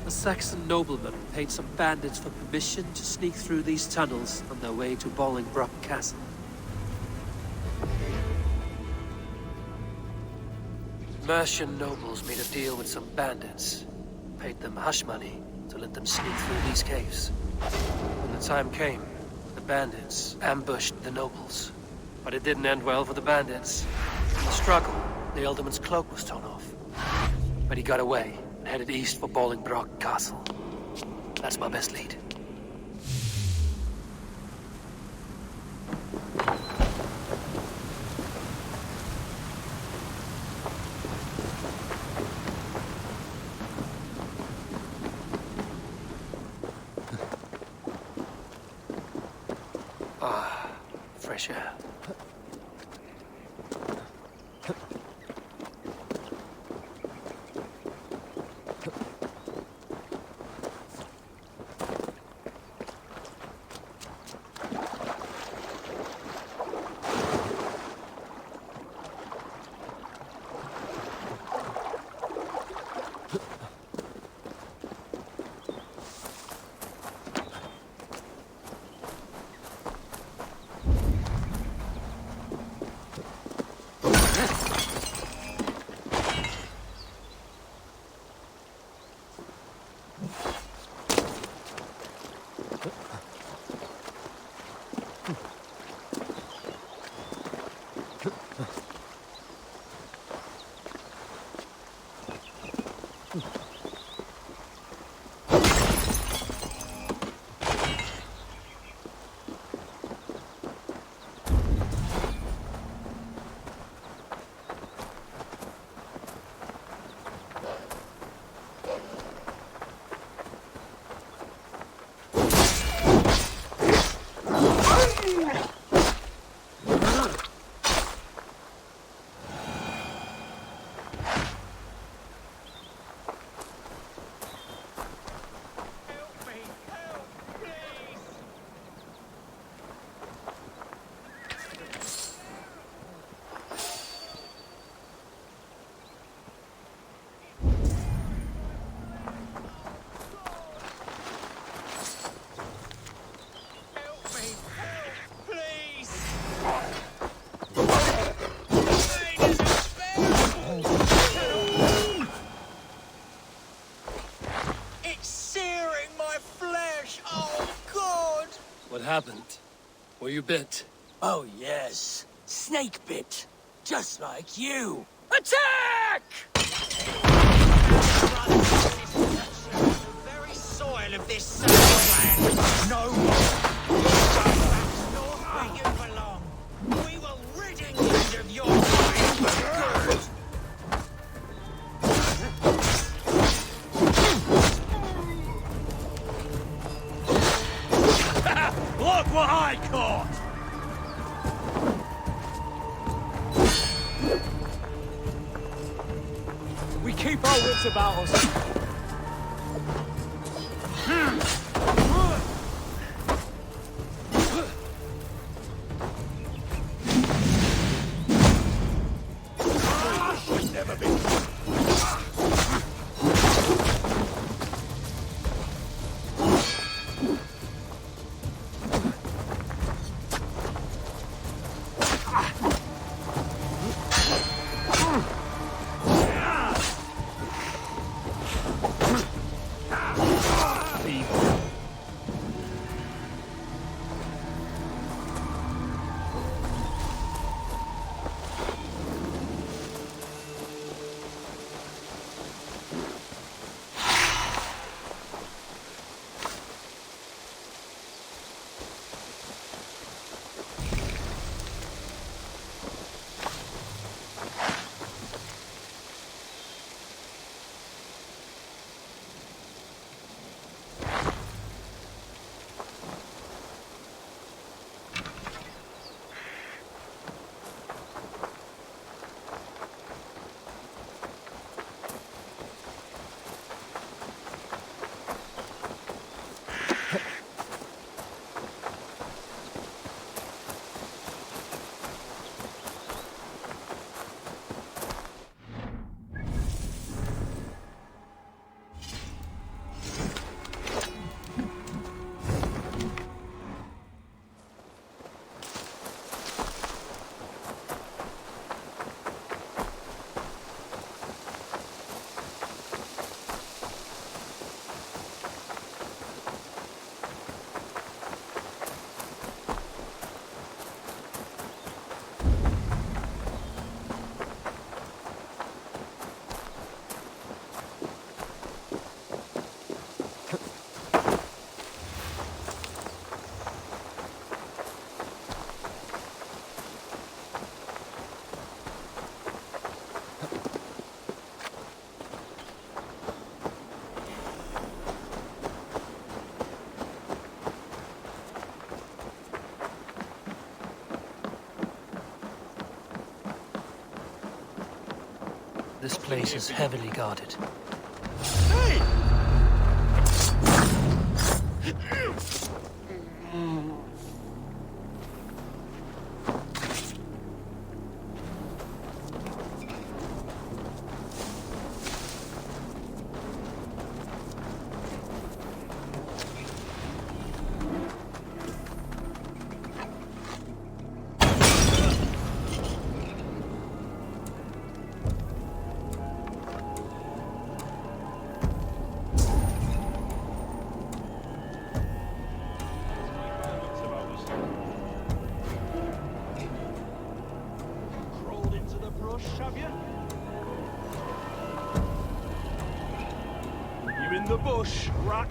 A Saxon nobleman paid some bandits for permission to sneak through these tunnels on their way to Bolingbroke Castle. Mercian nobles made a deal with some bandits, paid them hush money to let them sneak through these caves. When the time came, the bandits ambushed the nobles. But it didn't end well for the bandits. In the struggle, the alderman's cloak was torn off. But he got away and headed east for Bolingbroke Castle. That's my best lead. Ah, fresh air. Oh, God! What happened? Were you bit? Oh, yes. Snake bit. Just like you. Attack! The very soil of this Southland. No more. You go back north where you belong. We will rid England of your kind for good. Look what I caught! We keep our wits about us. Never been. This place is heavily guarded. Hey! You in the bush, rat?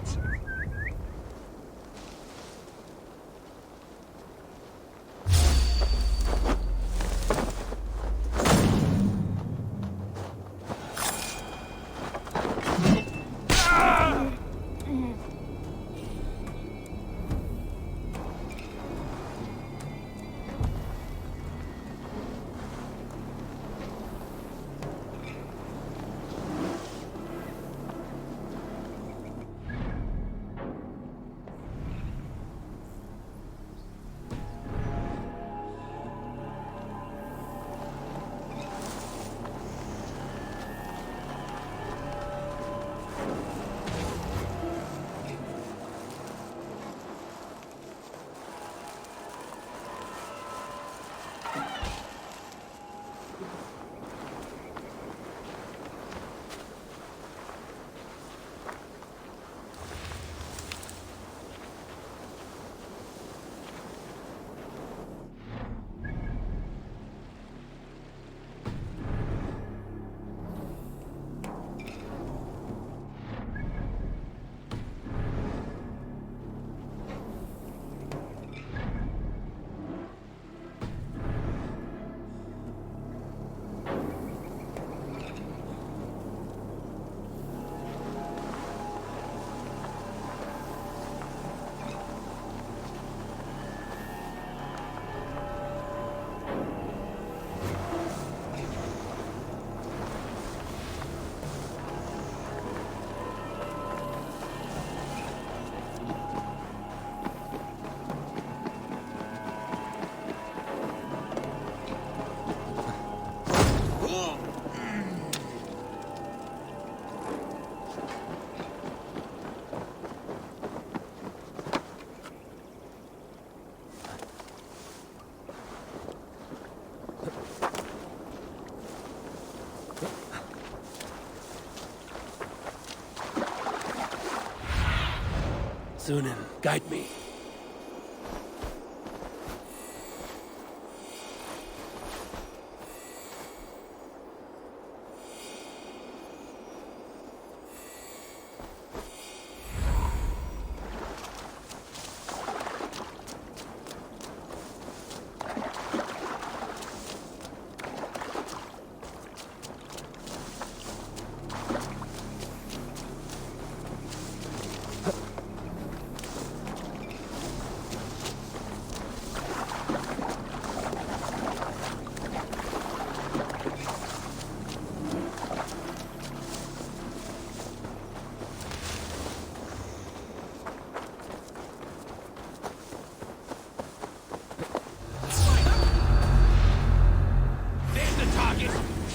Thunin, guide me.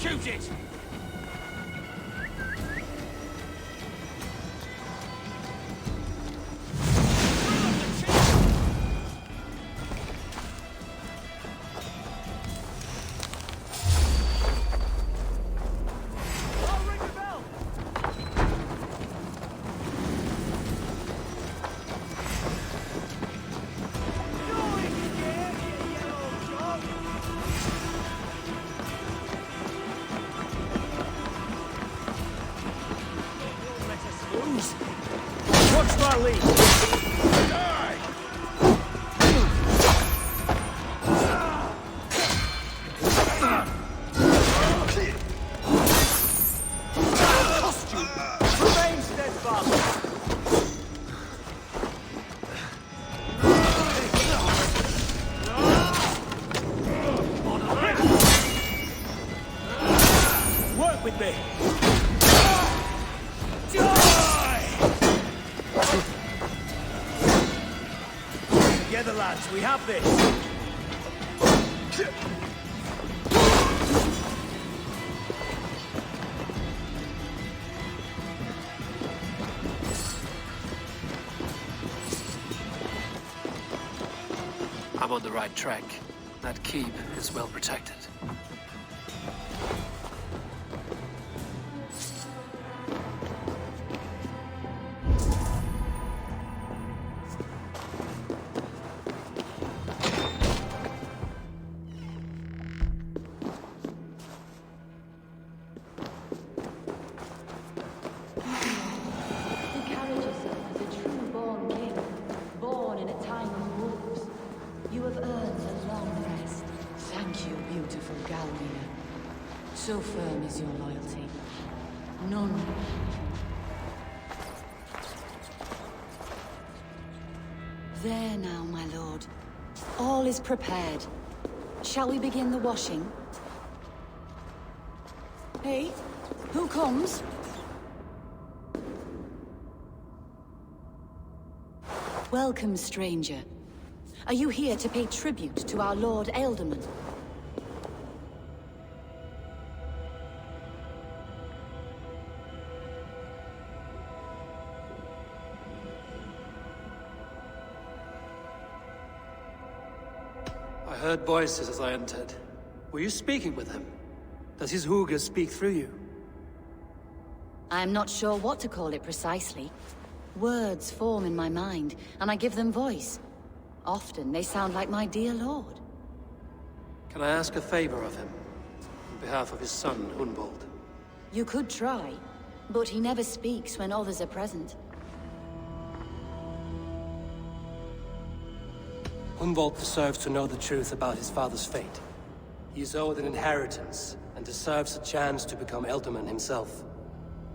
Shoot it! What's my lead? Die! Costume! Remain steadfast! Work with me! Together, lads, we have this! I'm on the right track. That keep is well protected. So firm is your loyalty. None. There now, my lord. All is prepared. Shall we begin the washing? Hey, who comes? Welcome, stranger. Are you here to pay tribute to our Lord Ealdorman? I heard voices as I entered. Were you speaking with him? Does his hooga speak through you? I am not sure what to call it precisely. Words form in my mind, and I give them voice. Often they sound like my dear lord. Can I ask a favor of him? On behalf of his son, Hunwald? You could try, but he never speaks when others are present. Hunwald deserves to know the truth about his father's fate. He is owed an inheritance, and deserves a chance to become Ealdorman himself.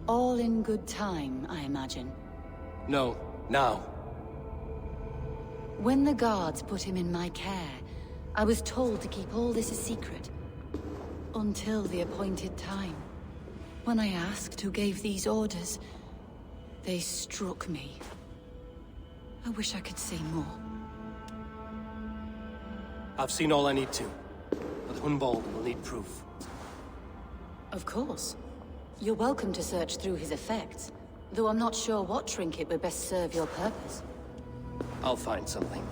All in good time, I imagine. No, now. When the guards put him in my care, I was told to keep all this a secret. Until the appointed time. When I asked who gave these orders, they struck me. I wish I could say more. I've seen all I need to, but Hunwald will need proof. Of course. You're welcome to search through his effects, though I'm not sure what trinket would best serve your purpose. I'll find something.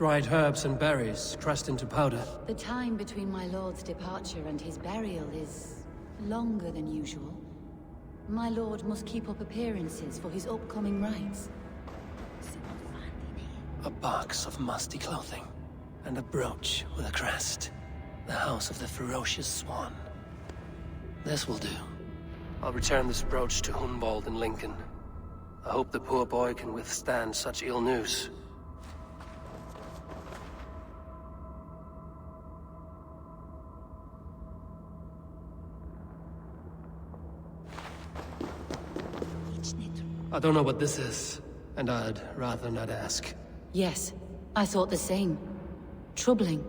Dried herbs and berries, pressed into powder. The time between my lord's departure and his burial is longer than usual. My lord must keep up appearances for his upcoming rites. A box of musty clothing, and a brooch with a crest. The House of the Ferocious Swan. This will do. I'll return this brooch to Hunwald in Lincoln. I hope the poor boy can withstand such ill news. I don't know what this is, and I'd rather not ask. Yes, I thought the same. Troubling.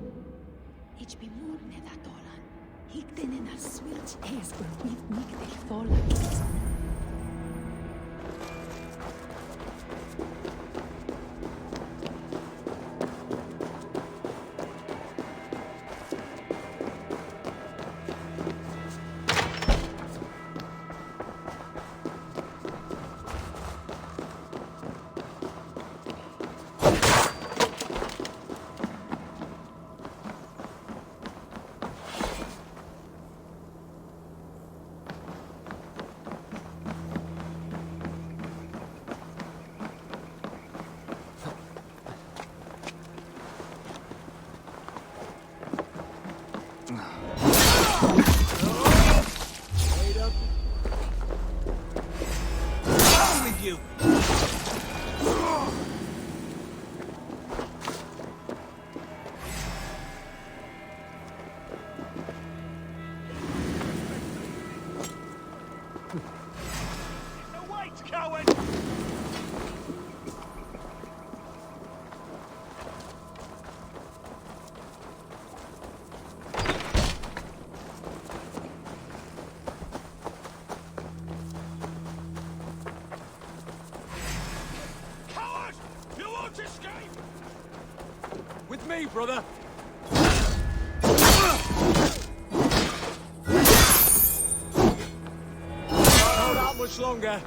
With me, brother! Not much longer.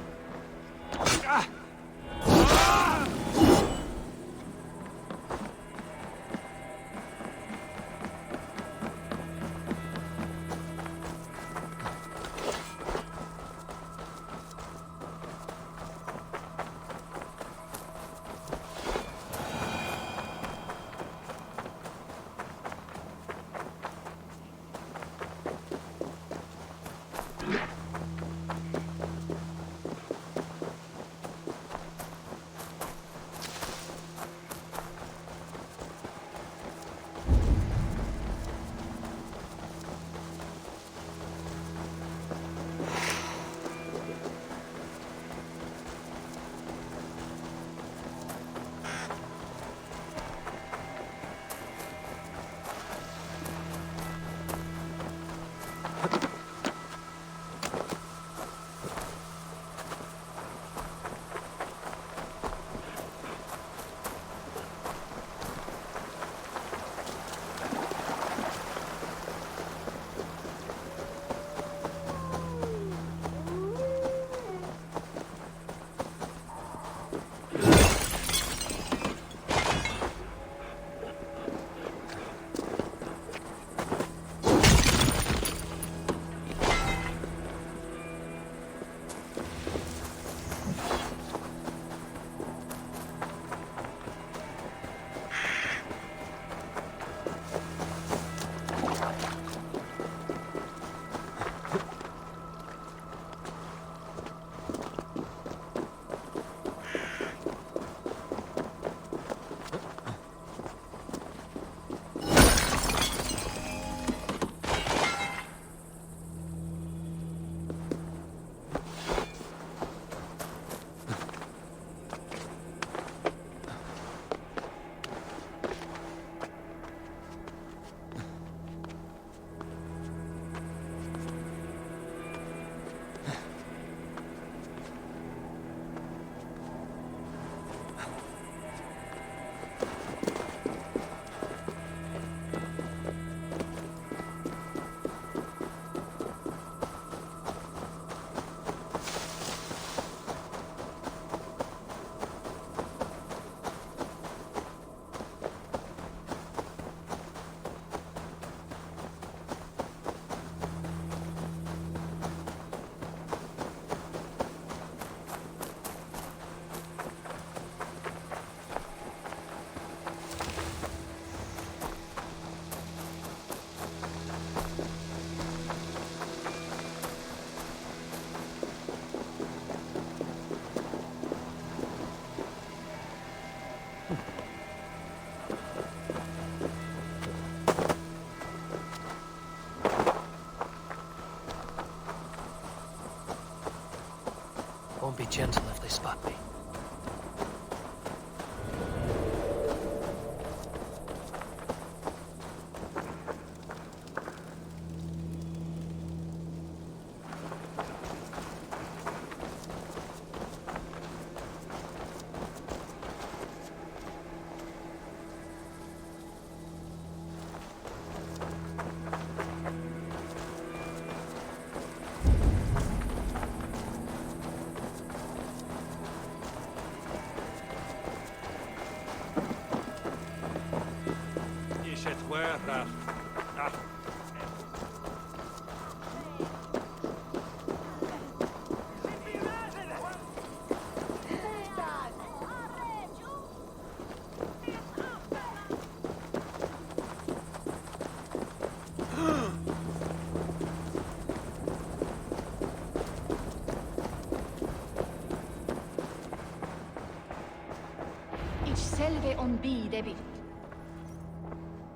gentle if they spot me.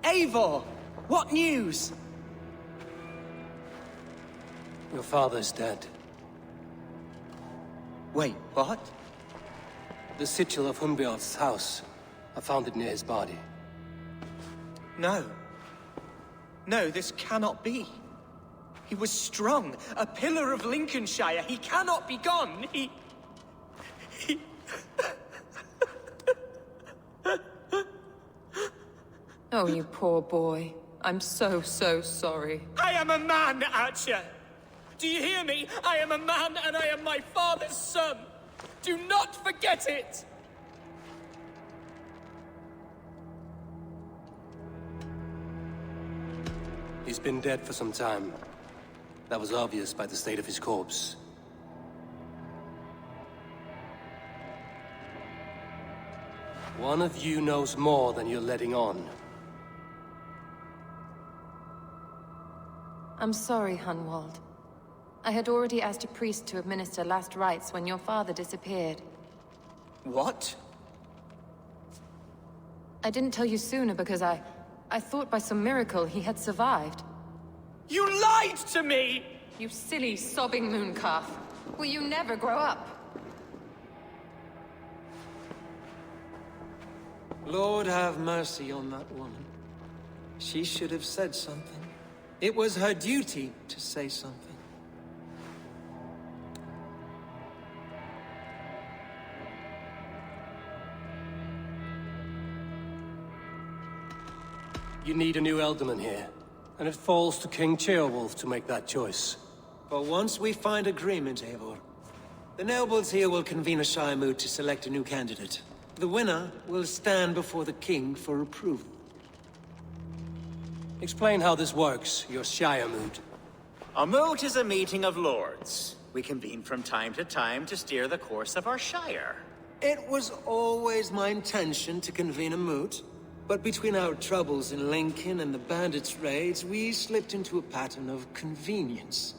Eivor! What news? Your father's dead. Wait, what? The sigil of Hunbjorn's house. I found it near his body. No. No, this cannot be. He was strong, a pillar of Lincolnshire. He cannot be gone. He... Oh, you poor boy. I'm so sorry. I am a man, Archer! Do you hear me? I am a man and I am my father's son! Do not forget it! He's been dead for some time. That was obvious by the state of his corpse. One of you knows more than you're letting on. I'm sorry, Hunwald. I had already asked a priest to administer last rites when your father disappeared. What? I didn't tell you sooner because I thought by some miracle he had survived. You lied to me! You silly, sobbing mooncalf. Will you never grow up? Lord have mercy on that woman. She should have said something. It was her duty to say something. You need a new Elderman here, and it falls to King Ceolwulf to make that choice. But once we find agreement, Eivor, the nobles here will convene a Shire moot to select a new candidate. The winner will stand before the king for approval. Explain how this works, your Shire moot. A moot is a meeting of lords. We convene from time to time to steer the course of our Shire. It was always my intention to convene a moot, but between our troubles in Lincoln and the bandits' raids, we slipped into a pattern of convenience.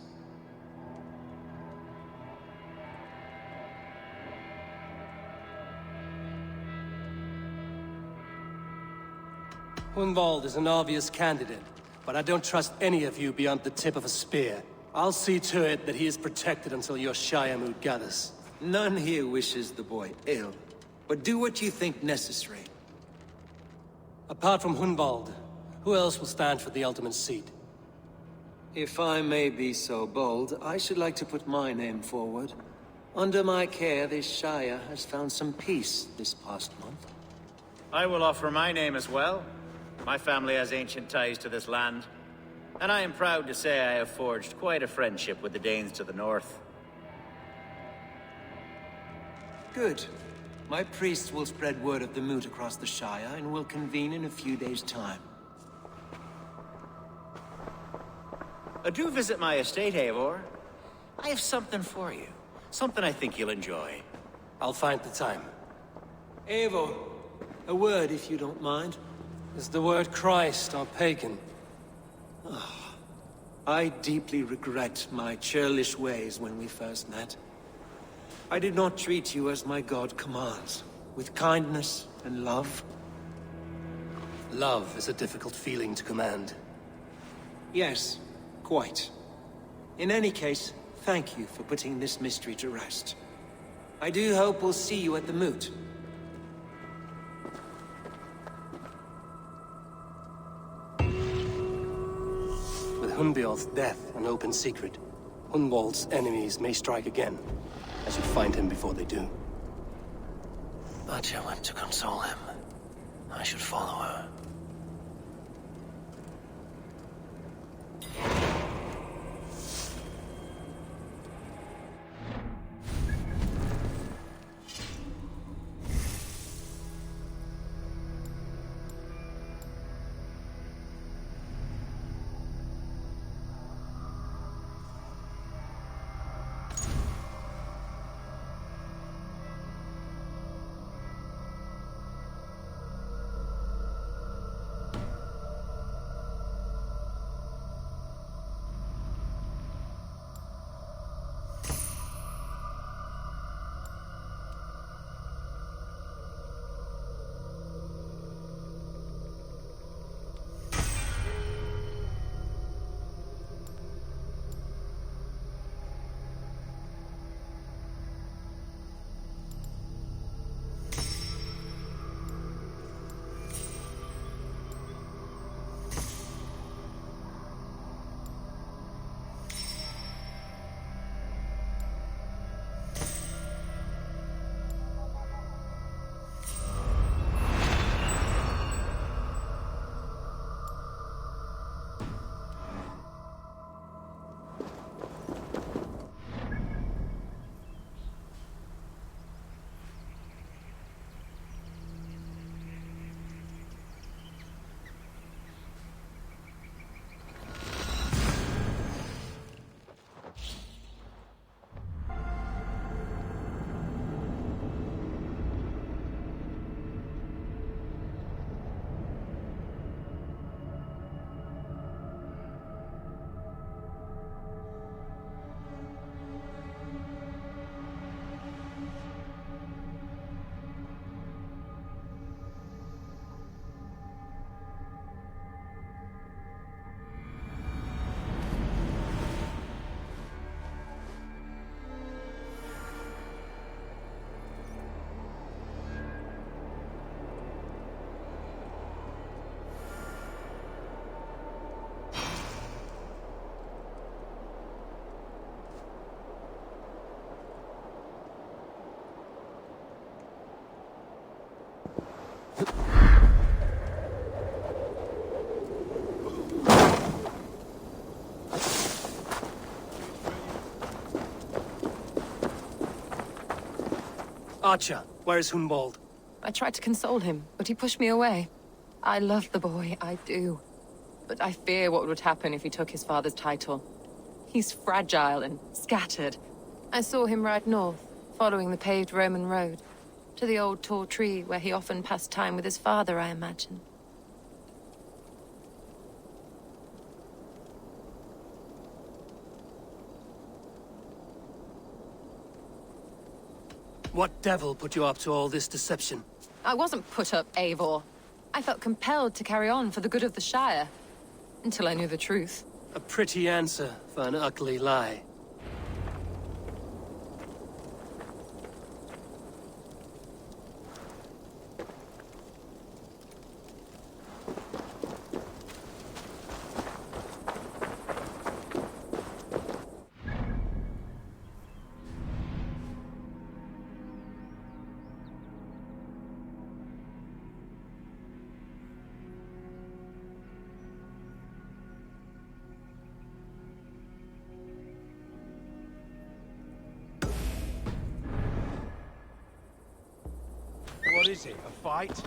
Hunwald is an obvious candidate, but I don't trust any of you beyond the tip of a spear. I'll see to it that he is protected until your Shire moot gathers. None here wishes the boy ill, but do what you think necessary. Apart from Hunwald, who else will stand for the Elderman's seat? If I may be so bold, I should like to put my name forward. Under my care, this Shire has found some peace this past month. I will offer my name as well. My family has ancient ties to this land, and I am proud to say I have forged quite a friendship with the Danes to the north. Good. My priests will spread word of the moot across the Shire, and will convene in a few days' time. Do visit my estate, Eivor. I have something for you. Something I think you'll enjoy. I'll find the time. Eivor, a word if you don't mind. Is the word Christ or pagan? I deeply regret my churlish ways when we first met. I did not treat you as my god commands, with kindness and love. Love is a difficult feeling to command. Yes, quite. In any case, thank you for putting this mystery to rest. I do hope we'll see you at the moot. With Hunbeorth's death an open secret, Hunwald's enemies may strike again. I should find him before they do. Archer went to console him. I should follow her. Archer, where is Hunwald? I tried to console him, but he pushed me away. I love the boy, I do. But I fear what would happen if he took his father's title. He's fragile and scattered. I saw him ride north, following the paved Roman road. To the old tall tree where he often passed time with his father, I imagine. What devil put you up to all this deception? I wasn't put up, Eivor. I felt compelled to carry on for the good of the Shire. Until I knew the truth. A pretty answer for an ugly lie. What is it, a fight?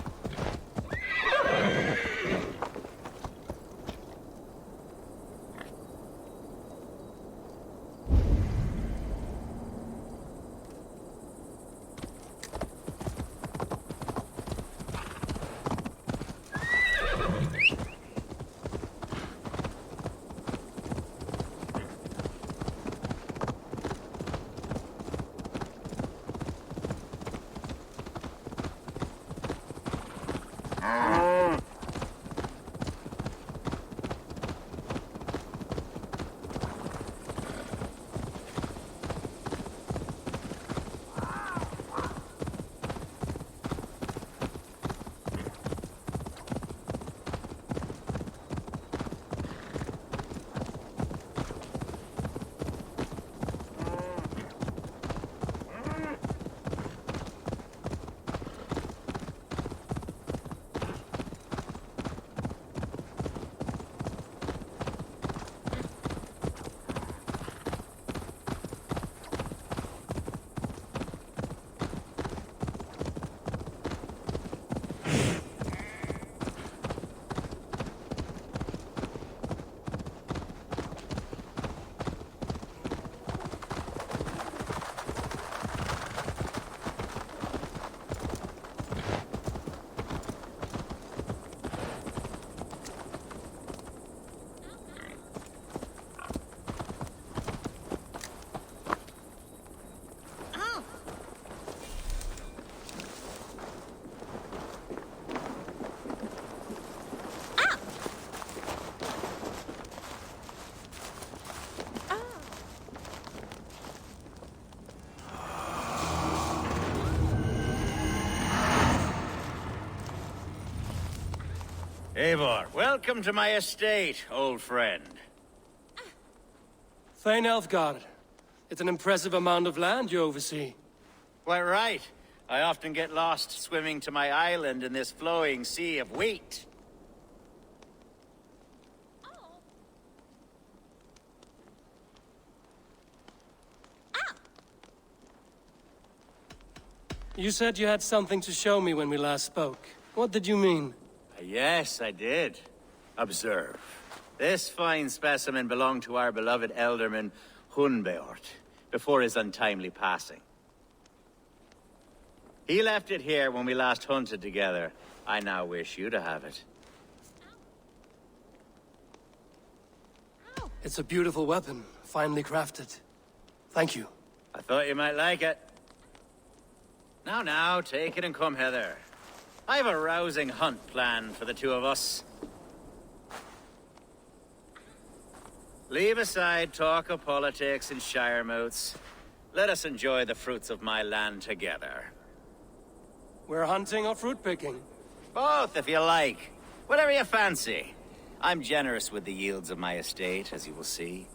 Eivor, welcome to my estate, old friend. Thane Elfgard. It's an impressive amount of land you oversee. Quite right. I often get lost swimming to my island in this flowing sea of wheat. You said you had something to show me when we last spoke. What did you mean? Yes, I did. Observe. This fine specimen belonged to our beloved Elderman, Hunbeort, before his untimely passing. He left it here when we last hunted together. I now wish you to have it. It's a beautiful weapon, finely crafted. Thank you. I thought you might like it. Now, take it and come hither. I have a rousing hunt planned for the two of us. Leave aside talk of politics and shire moots. Let us enjoy the fruits of my land together. We're hunting or fruit picking? Both, if you like. Whatever you fancy. I'm generous with the yields of my estate, as you will see.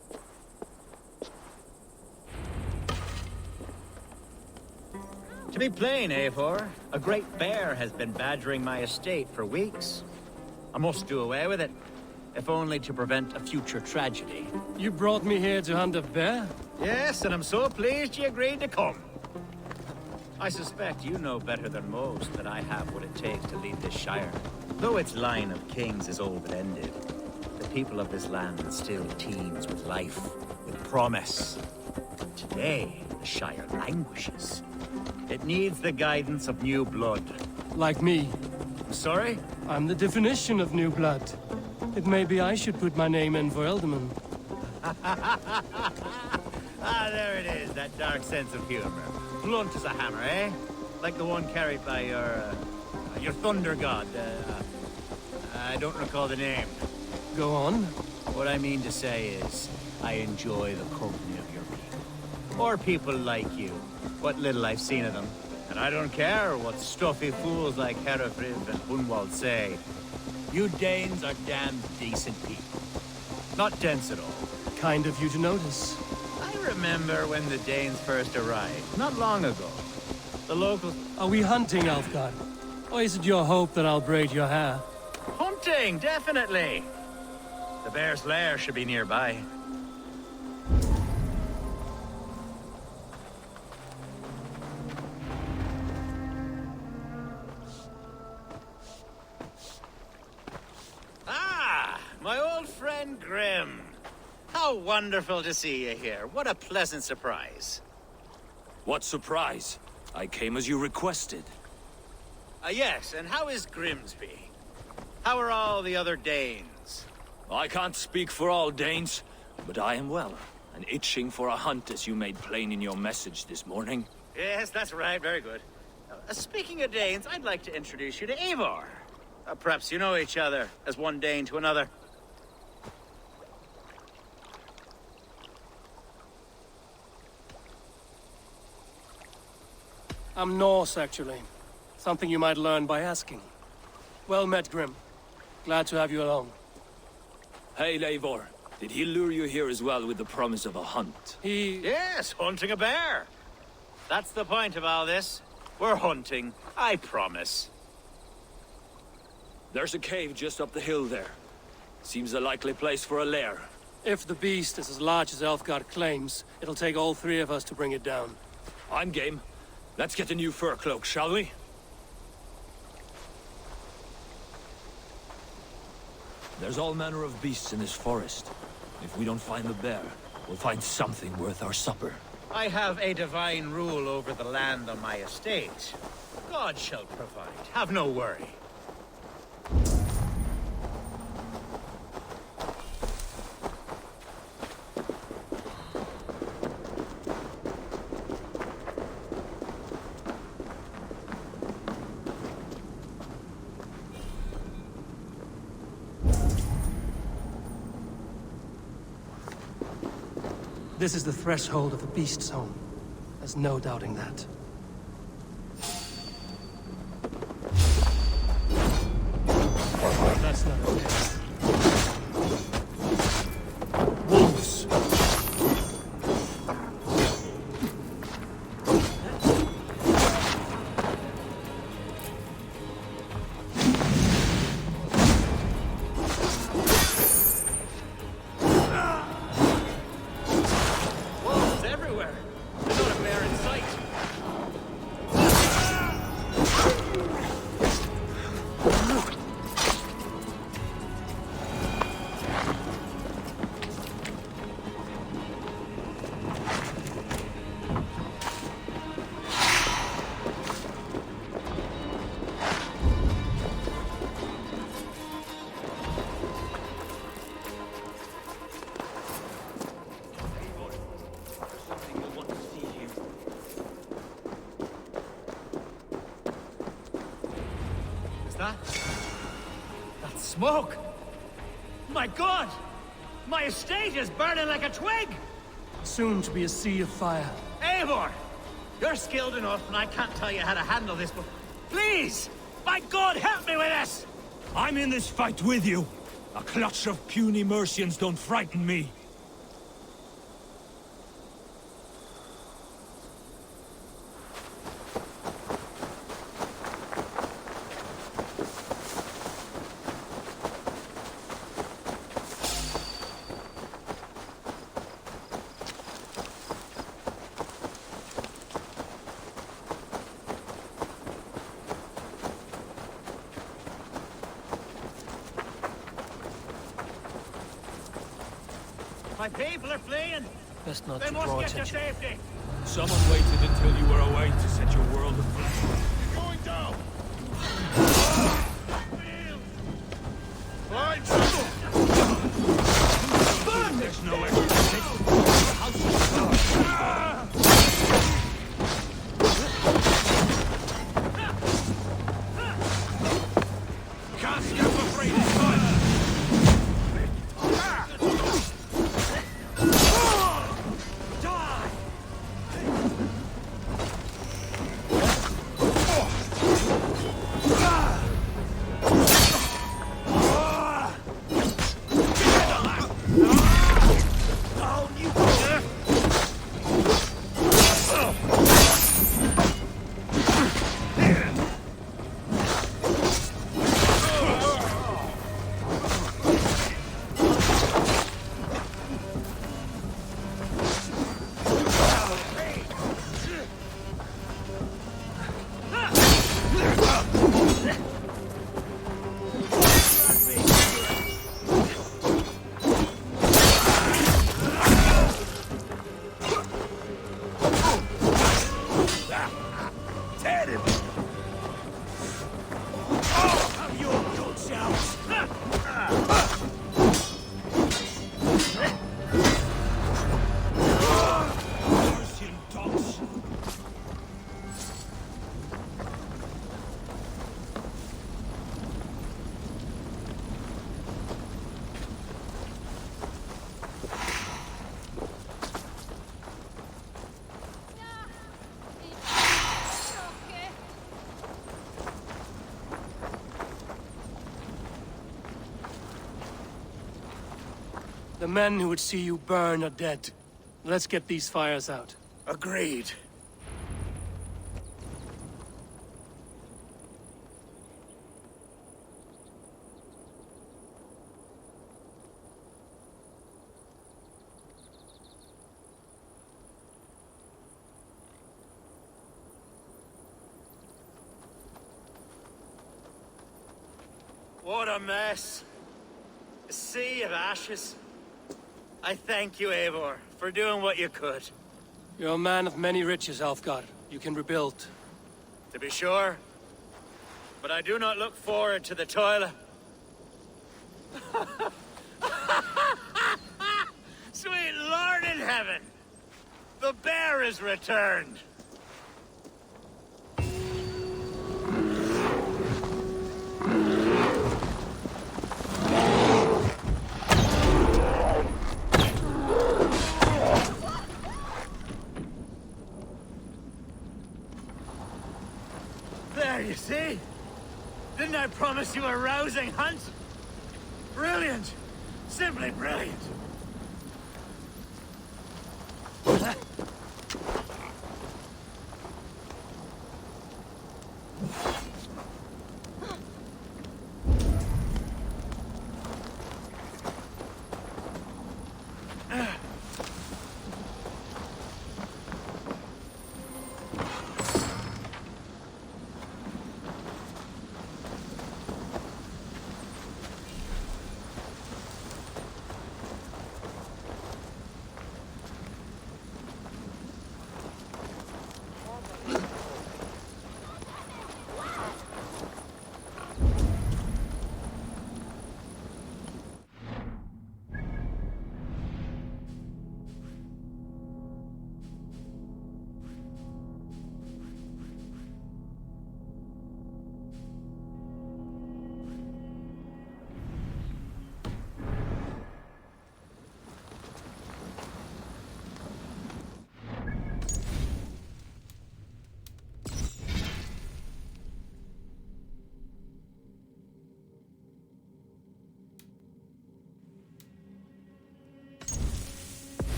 To be plain, Eivor, a great bear has been badgering my estate for weeks. I must do away with it, if only to prevent a future tragedy. You brought me here to hunt a bear? Yes, and I'm so pleased you agreed to come. I suspect you know better than most that I have what it takes to lead this shire. Though its line of kings is all but ended, the people of this land still teems with life, with promise. Today, the shire languishes. It needs the guidance of new blood. Like me. I'm sorry? I'm the definition of new blood. It may be I should put my name in for Elderman. There it is, that dark sense of humor. Blunt as a hammer, eh? Like the one carried by your thunder god. I don't recall the name. Go on. What I mean to say is, I enjoy the company of your people. Or people like you. What little I've seen of them. And I don't care what stuffy fools like Herefrid and Hunwald say. You Danes are damn decent people. Not dense at all. Kind of you to notice. I remember when the Danes first arrived, not long ago. The locals... Are we hunting, Alfgard? Or is it your hope that I'll braid your hair? Hunting, definitely! The bear's lair should be nearby. My old friend Grim. How wonderful to see you here. What a pleasant surprise. What surprise? I came as you requested. Yes, and how is Grimsby? How are all the other Danes? I can't speak for all Danes, but I am well, and itching for a hunt as you made plain in your message this morning. Yes, that's right. Very good. Speaking of Danes, I'd like to introduce you to Eivor. Perhaps you know each other, as one Dane to another. I'm Norse, actually. Something you might learn by asking. Well met, Grim. Glad to have you along. Hey, Eivor. Did he lure you here as well with the promise of a hunt? Yes, hunting a bear. That's the point of all this. We're hunting, I promise. There's a cave just up the hill there. Seems a likely place for a lair. If the beast is as large as Elfgard claims, it'll take all three of us to bring it down. I'm game. Let's get a new fur cloak, shall we? There's all manner of beasts in this forest. If we don't find the bear, we'll find something worth our supper. I have a divine rule over the land on my estate. God shall provide. Have no worry. This is the threshold of the beast's home. There's no doubting that. That's not that? That smoke! My God! My estate is burning like a twig! Soon to be a sea of fire. Eivor! You're skilled enough, and I can't tell you how to handle this, but please! By God, help me with this! I'm in this fight with you. A clutch of puny Mercians don't frighten me. My people are fleeing! Best not They to must draw get to attention. safety! Someone waited until you were away to set your world aflame. You're going down! Right, There's no exit. can't step afraid of fire! The men who would see you burn are dead. Let's get these fires out. Agreed. What a mess. A sea of ashes. I thank you, Eivor, for doing what you could. You're a man of many riches, Alfgar. You can rebuild. To be sure. But I do not look forward to the toil. Sweet Lord in heaven! The bear is returned! There, you see? Didn't I promise you a rousing hunt? Brilliant! Simply brilliant!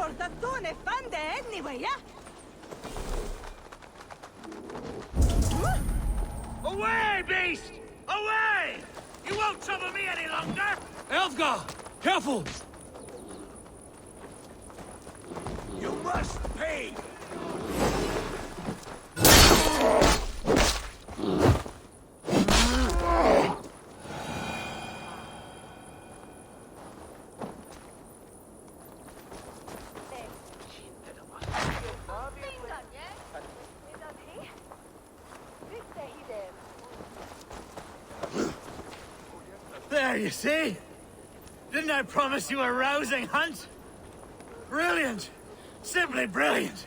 Eivor, the Dune Fande anyway, yeah? Away, beast! Away! You won't trouble me any longer! Elfgar! Careful! You must pay! There, you see? Didn't I promise you a rousing hunt? Brilliant! Simply brilliant!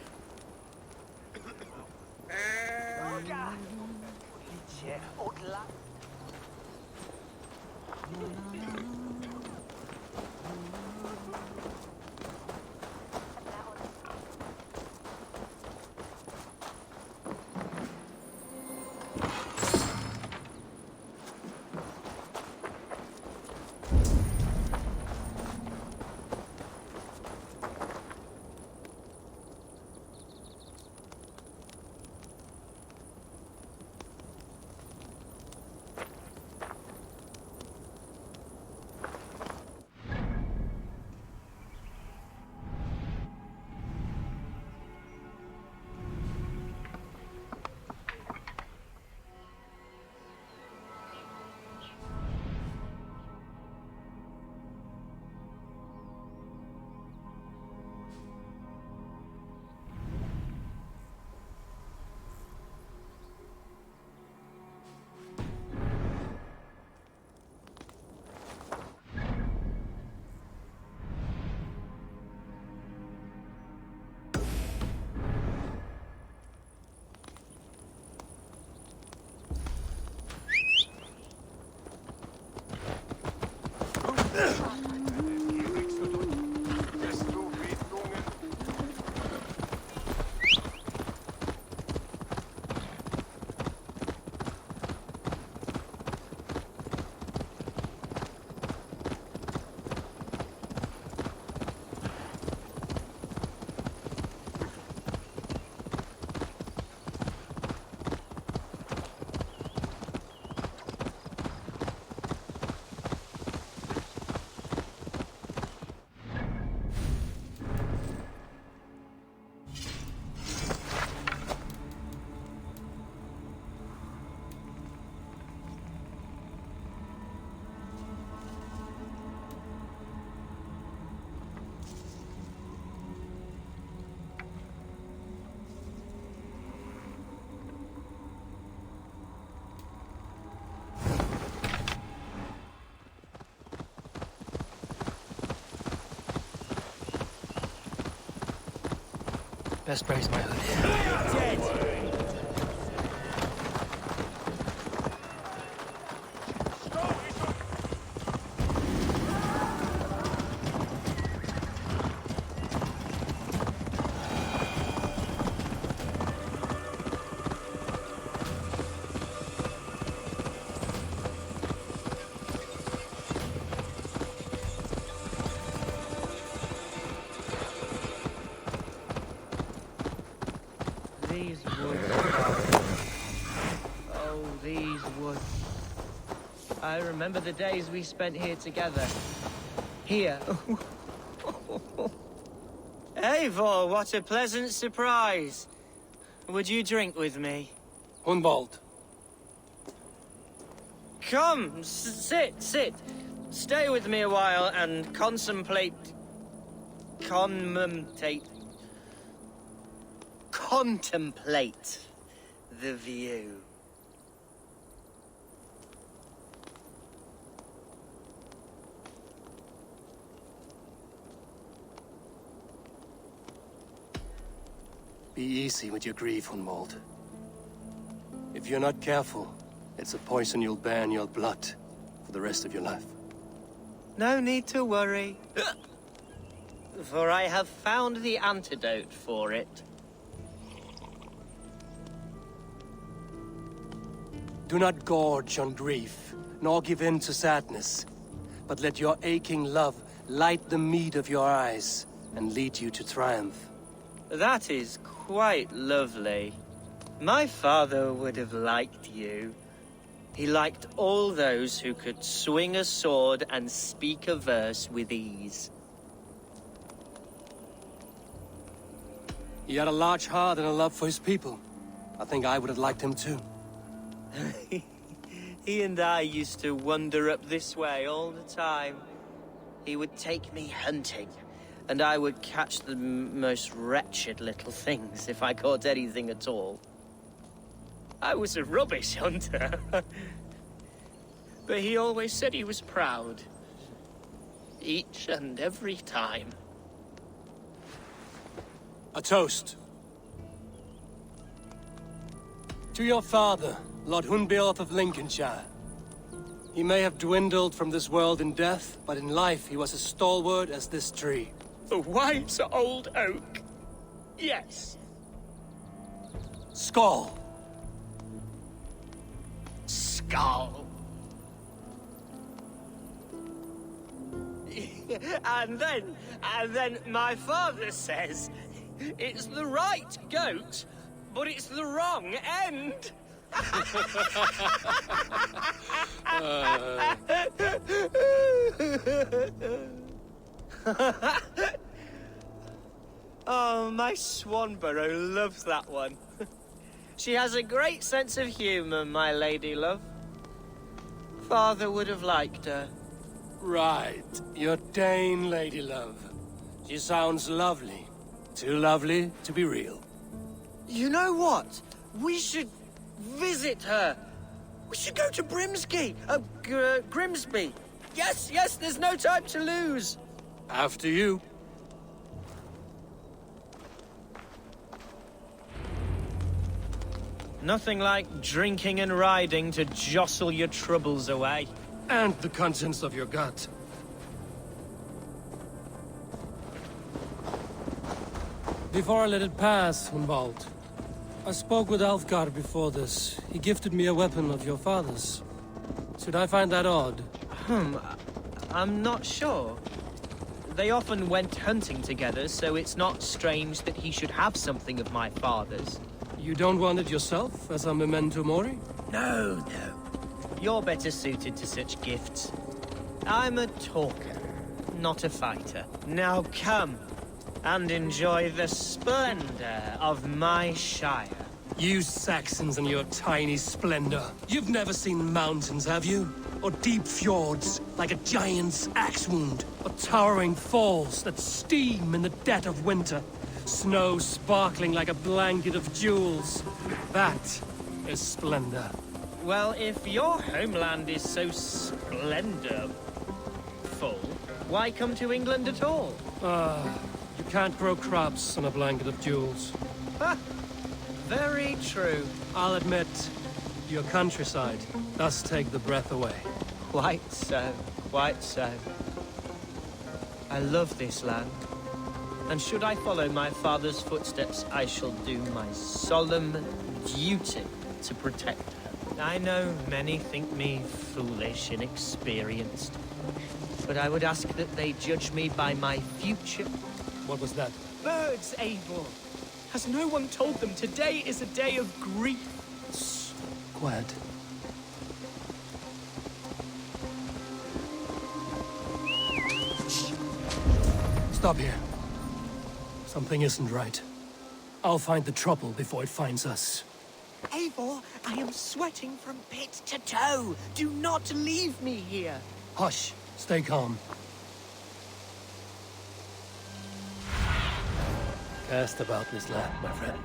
Best raise my hood. Dead! These woods. Oh, these woods. I remember the days we spent here together. Here. Eivor, what a pleasant surprise. Would you drink with me? Hunwald. Come, sit. Stay with me a while and contemplate the view. Be easy with your grief, Hunwald. If you're not careful, it's a poison you'll bear in your blood for the rest of your life. No need to worry. For I have found the antidote for it. Do not gorge on grief, nor give in to sadness, but let your aching love light the mead of your eyes, and lead you to triumph. That is quite lovely. My father would have liked you. He liked all those who could swing a sword and speak a verse with ease. He had a large heart and a love for his people. I think I would have liked him too. He and I used to wander up this way all the time. He would take me hunting, and I would catch the most wretched little things if I caught anything at all. I was a rubbish hunter. But he always said he was proud. Each and every time. A toast. To your father, Lord Hunbeorth of Lincolnshire. He may have dwindled from this world in death, but in life he was as stalwart as this tree. The wise old oak. Yes. Skull. Skull. And then my father says, it's the right goat, but it's the wrong end. Oh, my Swanborough loves that one. She has a great sense of humor, my lady love. Father would have liked her. Right, your Dane lady love. She sounds lovely. Too lovely to be real. You know what? We should visit her. We should go to Grimsby. Yes, there's no time to lose. After you. Nothing like drinking and riding to jostle your troubles away. And the contents of your gut. Before I let it pass, Hunwald, I spoke with Alfgar before this. He gifted me a weapon of your father's. Should I find that odd? I'm not sure. They often went hunting together, so it's not strange that he should have something of my father's. You don't want it yourself, as a memento mori? No. You're better suited to such gifts. I'm a talker, not a fighter. Now come, and enjoy the splendor of my shire. You Saxons and your tiny splendor. You've never seen mountains, have you? Or deep fjords, like a giant's axe wound? Or towering falls that steam in the dead of winter? Snow sparkling like a blanket of jewels? That is splendor. Well, if your homeland is so splendorful, why come to England at all? You can't grow crops on a blanket of jewels. Very true. I'll admit, your countryside does take the breath away. Quite so, quite so. I love this land. And should I follow my father's footsteps, I shall do my solemn duty to protect her. I know many think me foolish, inexperienced, but I would ask that they judge me by my future. What was that? Birds, Eivor! Has no one told them today is a day of grief? Quiet. Stop here. Something isn't right. I'll find the trouble before it finds us. Eivor, I am sweating from pit to toe. Do not leave me here. Hush. Stay calm. Cast about this land, my friend.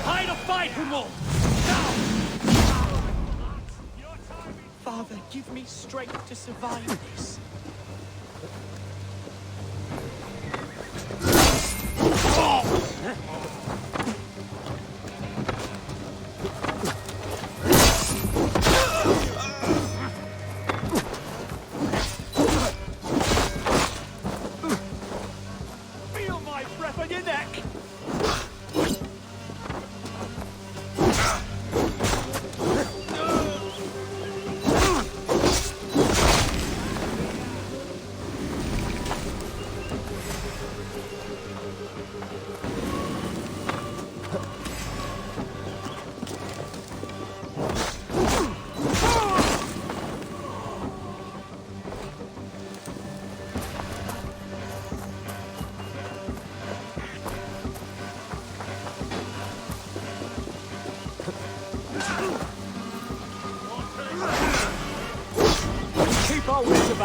Hide a fight, Hunwald! Father, give me strength to survive this.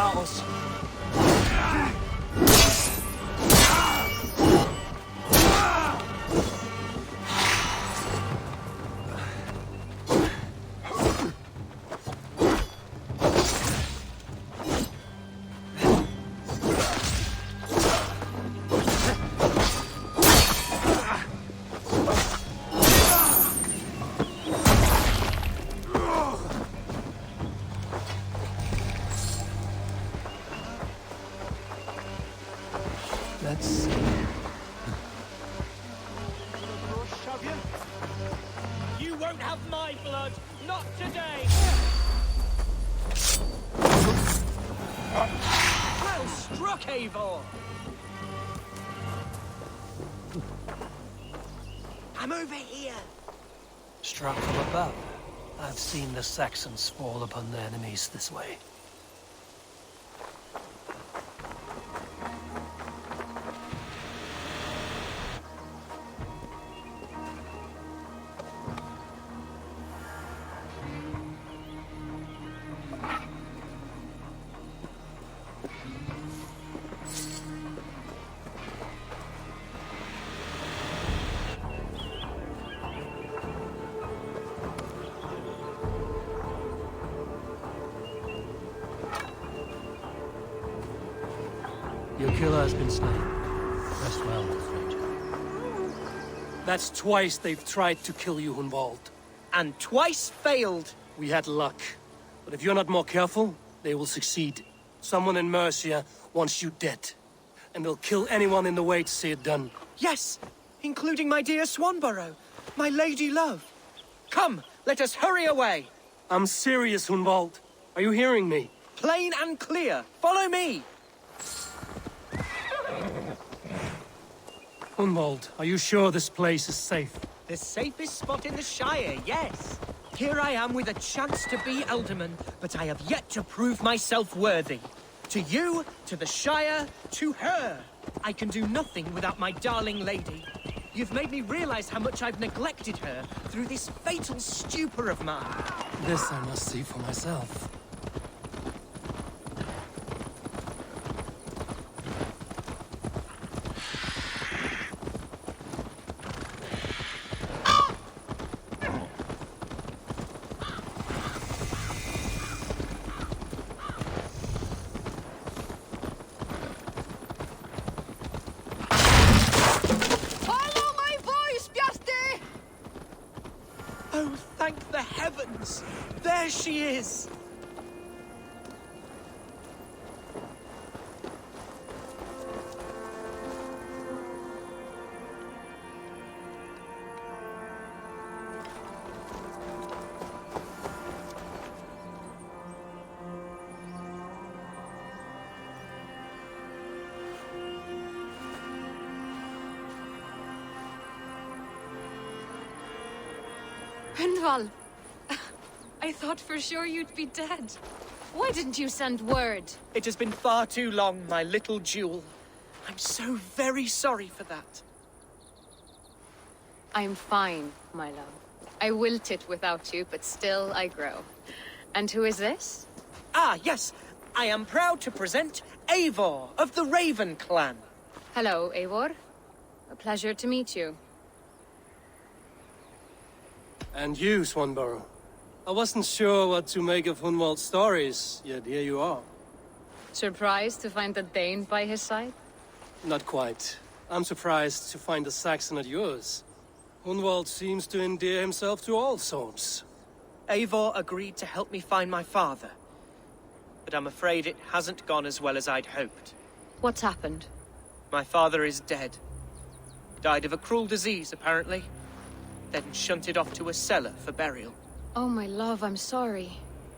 battles. Let's see. You won't have my blood! Not today! Well struck, Eivor! I'm over here! Struck from above. I've seen the Saxons fall upon their enemies this way. Your killer has been slain. Rest well, stranger. That's twice they've tried to kill you, Hunwald. And twice failed. We had luck. But if you're not more careful, they will succeed. Someone in Mercia wants you dead. And they'll kill anyone in the way to see it done. Yes, including my dear Swanborough, my lady love. Come, let us hurry away. I'm serious, Hunwald. Are you hearing me? Plain and clear. Follow me. Hunwald, are you sure this place is safe? The safest spot in the Shire, yes. Here I am with a chance to be Alderman, but I have yet to prove myself worthy. To you, to the Shire, to her. I can do nothing without my darling lady. You've made me realize how much I've neglected her through this fatal stupor of mine. This I must see for myself. Oh, thank the heavens! There she is! Hendval! I thought for sure you'd be dead. Why didn't you send word? It has been far too long, my little jewel. I'm so very sorry for that. I'm fine, my love. I wilted without you, but still I grow. And who is this? Ah, yes. I am proud to present Eivor of the Raven clan. Hello, Eivor. A pleasure to meet you. And you, Swanborough. I wasn't sure what to make of Hunwald's stories, yet here you are. Surprised to find a Dane by his side? Not quite. I'm surprised to find a Saxon at yours. Hunwald seems to endear himself to all sorts. Eivor agreed to help me find my father. But I'm afraid it hasn't gone as well as I'd hoped. What's happened? My father is dead. Died of a cruel disease, apparently. Then shunted off to a cellar for burial. Oh, my love, I'm sorry.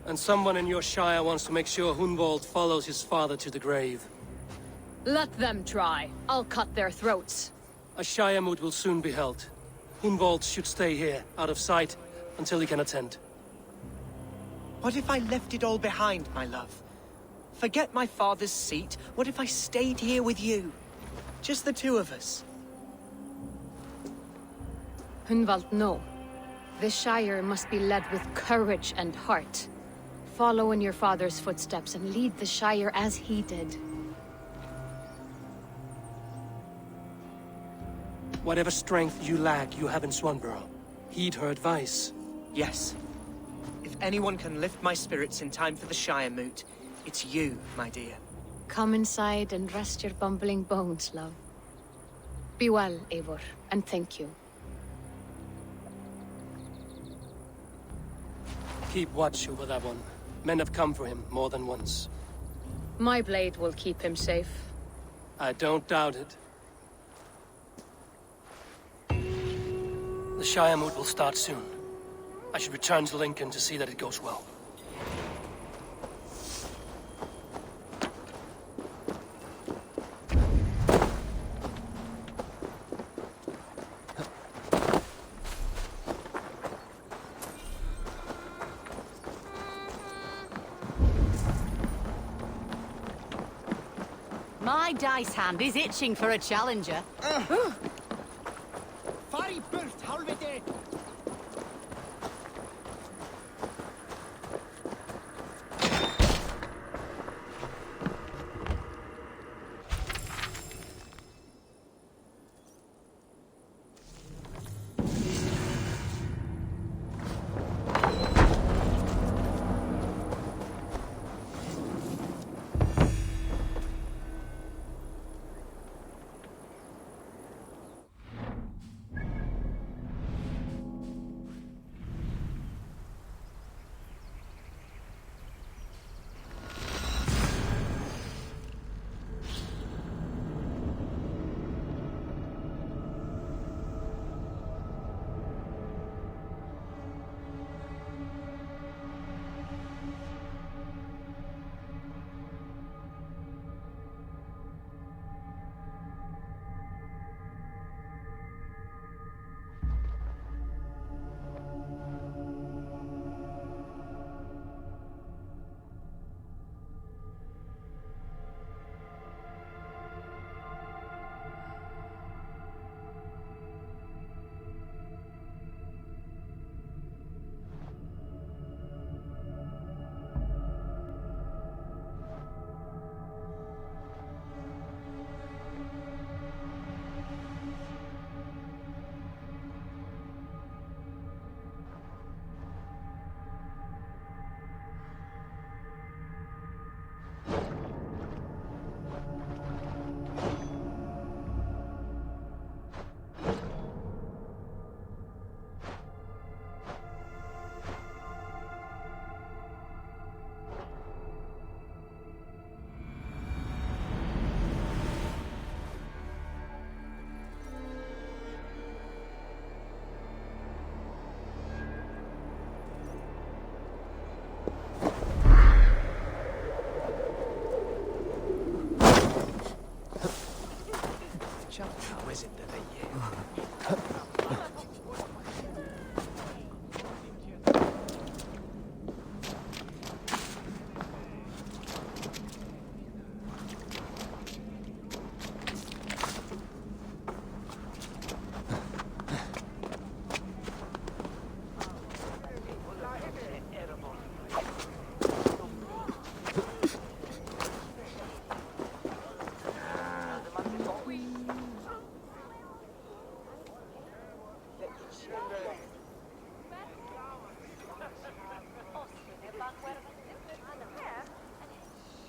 And someone in your shire wants to make sure Hunwald follows his father to the grave. Let them try. I'll cut their throats. A shire moot will soon be held. Hunwald should stay here, out of sight, until he can attend. What if I left it all behind, my love? Forget my father's seat. What if I stayed here with you? Just the two of us. Hunwald, no. This Shire must be led with courage and heart. Follow in your father's footsteps and lead the Shire as he did. Whatever strength you lack, you have in Swanborough. Heed her advice. Yes. If anyone can lift my spirits in time for the Shire moot, it's you, my dear. Come inside and rest your bumbling bones, love. Be well, Eivor, and thank you. Keep watch over that one. Men have come for him more than once. My blade will keep him safe. I don't doubt it. The Shire moot will start soon. I should return to Lincoln to see that it goes well. My dice hand is itching for a challenger. Fari burt, helvete!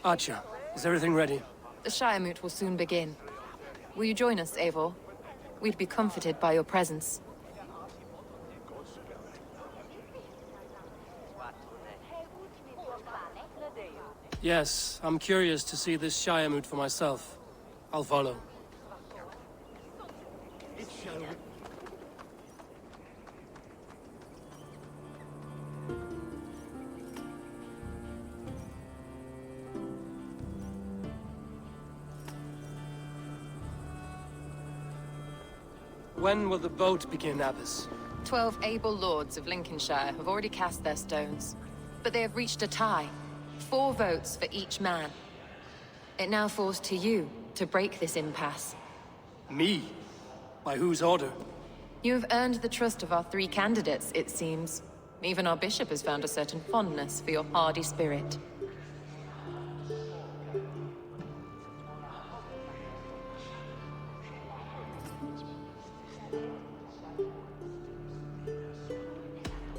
Archer, is everything ready? The Shire moot will soon begin. Will you join us, Eivor? We'd be comforted by your presence. Yes, I'm curious to see this Shire moot for myself. I'll follow. When will the boat begin, Abbess? 12 able lords of Lincolnshire have already cast their stones, but they have reached a tie. 4 votes for each man. It now falls to you to break this impasse. Me? By whose order? You have earned the trust of our 3 candidates, it seems. Even our bishop has found a certain fondness for your hardy spirit.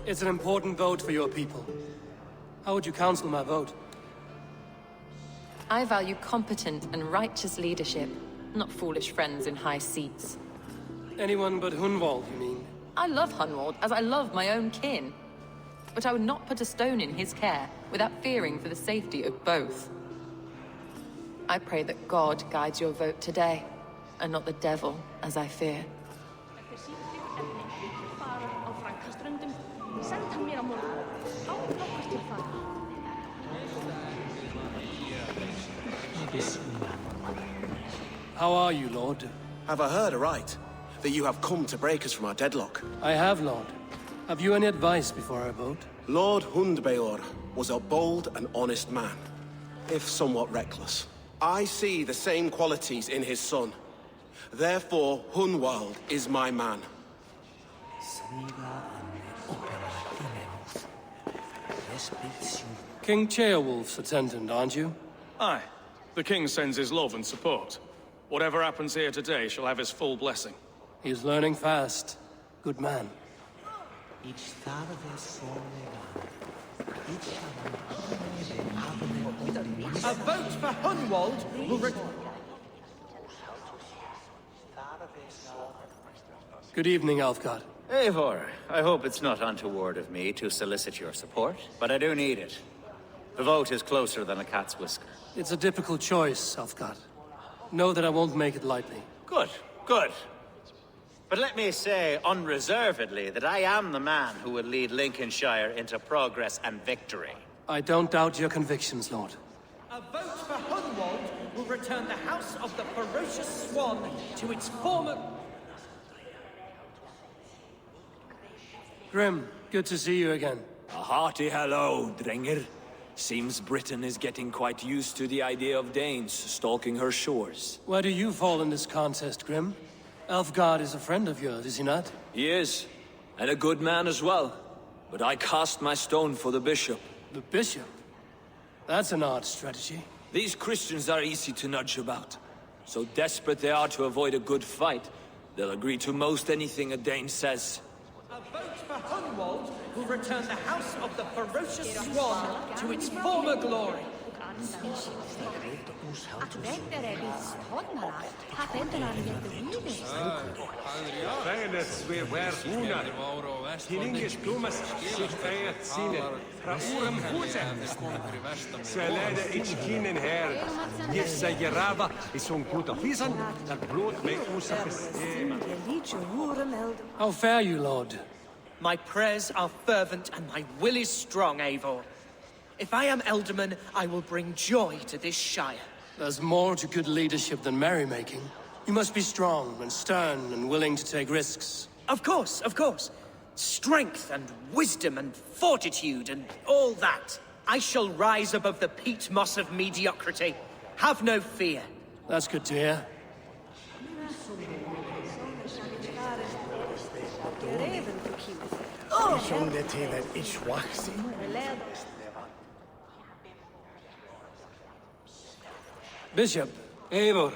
It's an important vote for your people. How would you counsel my vote? I value competent and righteous leadership, not foolish friends in high seats. Anyone but Hunwald, you mean? I love Hunwald as I love my own kin. But I would not put a stone in his care without fearing for the safety of both. I pray that God guides your vote today, and not the devil, as I fear. How are you, Lord? Have I heard aright? That you have come to break us from our deadlock? I have, Lord. Have you any advice before I vote? Lord Hundbeor was a bold and honest man, if somewhat reckless. I see the same qualities in his son. Therefore, Hunwald is my man. King Ceolwulf's attendant, aren't you? Aye. The king sends his love and support. Whatever happens here today shall have his full blessing. He's learning fast. Good man. A vote for Hunwald will Good evening, Alfgard. Eivor, I hope it's not untoward of me to solicit your support, but I do need it. The vote is closer than a cat's whisker. It's a difficult choice, Alfgard. Know that I won't make it lightly. Good, good. But let me say unreservedly that I am the man who will lead Lincolnshire into progress and victory. I don't doubt your convictions, Lord. A vote for Hunwald will return the House of the Ferocious Swan to its former... Grim, good to see you again. A hearty hello, Drenger. Seems Britain is getting quite used to the idea of Danes stalking her shores. Where do you fall in this contest, Grim? Alfgard is a friend of yours, is he not? He is, and a good man as well. But I cast my stone for the bishop. The bishop? That's an odd strategy. These Christians are easy to nudge about. So desperate they are to avoid a good fight, they'll agree to most anything a Dane says. A vote for Hunwald will return the House of the Ferocious Swan to its former glory. How fare you, Lord? My prayers are fervent and my will is strong, Eivor. If I am Elderman, I will bring joy to this Shire. There's more to good leadership than merrymaking. You must be strong and stern and willing to take risks. Of course, of course. Strength and wisdom and fortitude and all that. I shall rise above the peat moss of mediocrity. Have no fear. That's good to hear. Bishop. Eivor,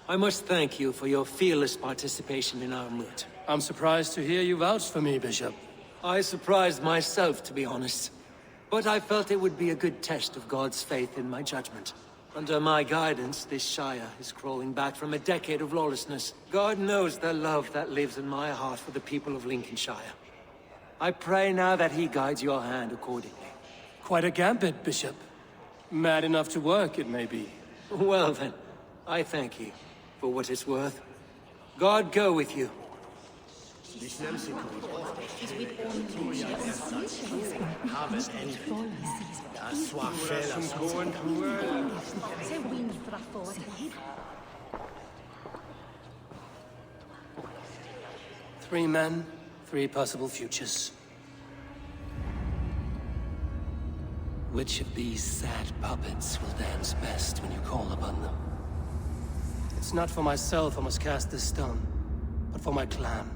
I must thank you for your fearless participation in our moot. I'm surprised to hear you vouch for me, Bishop. I surprised myself, to be honest. But I felt it would be a good test of God's faith in my judgment. Under my guidance, this Shire is crawling back from a decade of lawlessness. God knows the love that lives in my heart for the people of Lincolnshire. I pray now that he guides your hand accordingly. Quite a gambit, Bishop. Mad enough to work, it may be. Well then, I thank you for what it's worth. God go with you. Three men, three possible futures. Which of these sad puppets will dance best when you call upon them? It's not for myself I must cast this stone, but for my clan.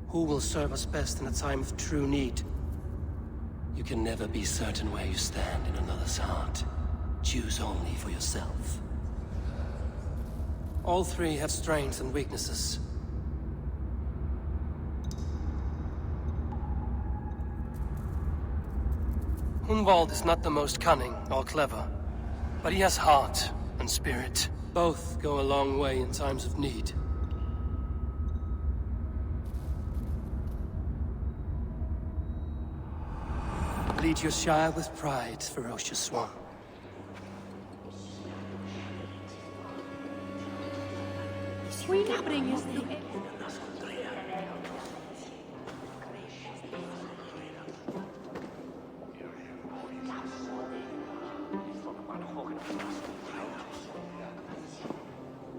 Who will serve us best in a time of true need? You can never be certain where you stand in another's heart. Choose only for yourself. All three have strengths and weaknesses. Hunwald is not the most cunning or clever, but he has heart and spirit. Both go a long way in times of need. Lead your Shire with pride, ferocious one.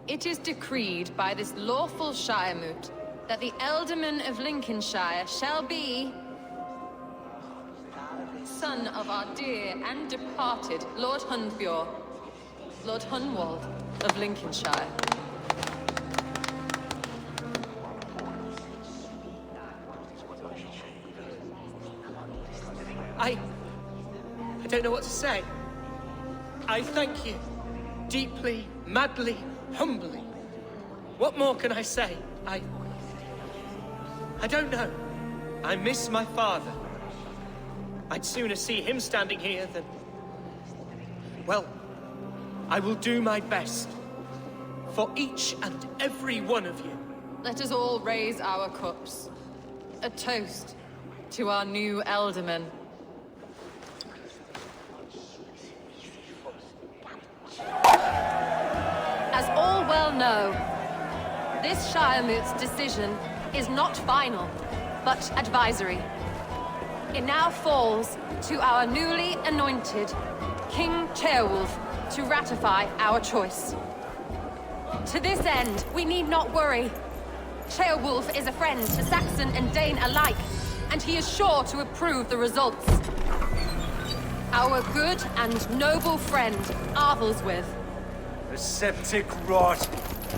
It is decreed by this lawful Shiremoot that the Ealdorman of Lincolnshire shall be son of our dear and departed Lord Hundbjorn, Lord Hunwald of Lincolnshire. I don't know what to say. I thank you. Deeply, madly, humbly. What more can I say? I don't know. I miss my father. I'd sooner see him standing here than... Well, I will do my best. For each and every one of you. Let us all raise our cups. A toast to our new Ealdorman. As all well know, this Shiremoot's decision is not final, but advisory. It now falls to our newly anointed King Ceolwulf to ratify our choice. To this end, we need not worry. Ceolwulf is a friend to Saxon and Dane alike, and he is sure to approve the results. Our good and noble friend, Arthelswith. A septic rot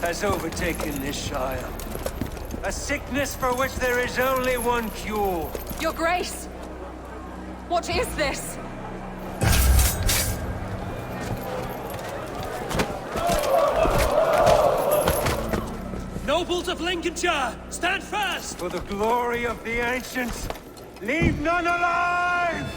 has overtaken this Shire. A sickness for which there is only one cure. Your Grace! What is this? Nobles of Lincolnshire, stand fast! For the glory of the ancients, leave none alive!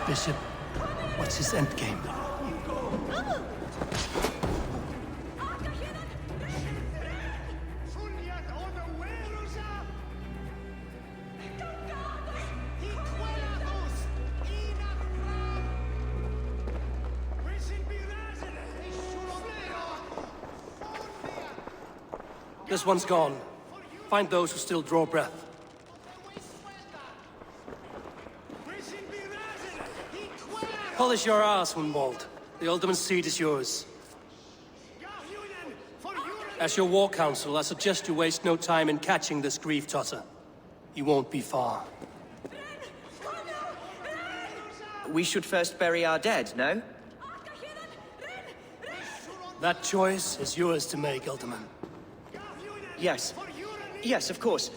Bishop, what's his endgame? This one's gone. Find those who still draw breath. Polish your ass, Hunwald. The Alderman's seat is yours. As your war council, I suggest you waste no time in catching this grief-tosser. He won't be far. we should first bury our dead, no? That choice is yours to make, Alderman. Yes. Yes, of course.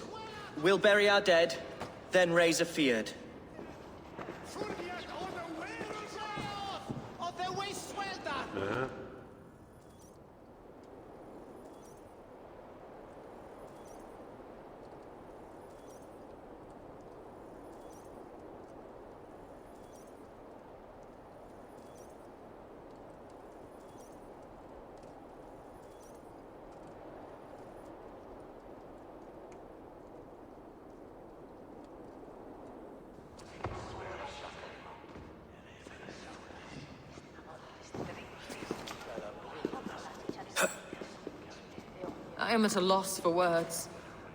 We'll bury our dead, then raise a feared. I am at a loss for words.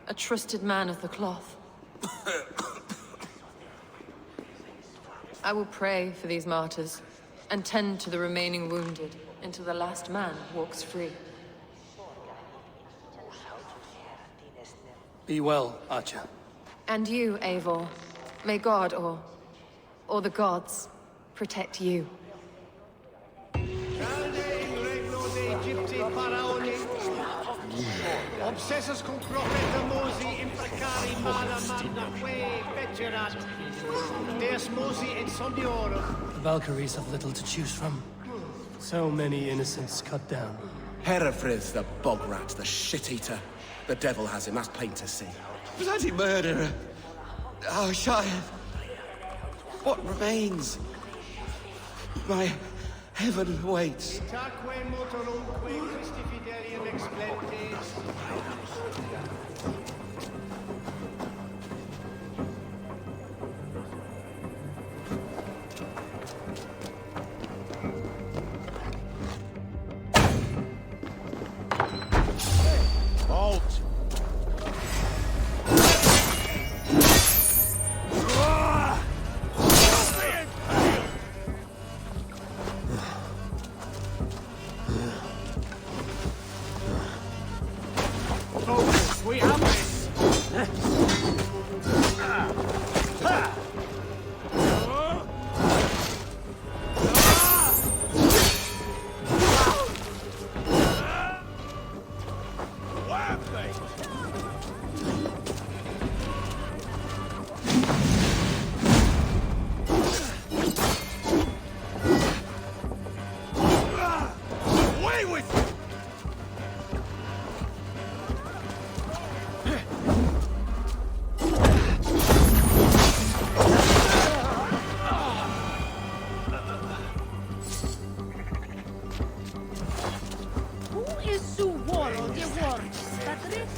A trusted man of the cloth. I will pray for these martyrs, and tend to the remaining wounded, until the last man walks free. Be well, Archer. And you, Eivor. May God, or the gods, protect you. Obsessus cum profeta Mosi imprecari mana magna que pecherat. Deus Mosi insomniorum. The Valkyries have little to choose from. So many innocents cut down. Herefrith, the bog rat, the shit-eater. The devil has him, that's plain to see. Bloody murderer! Our child! What remains? My heaven waits. Itaque motorumque Christi fidelium explentes. Halt! Focus, we have this. Away with you! Who is the war of the world? Patrick?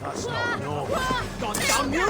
That's not normal. God damn you!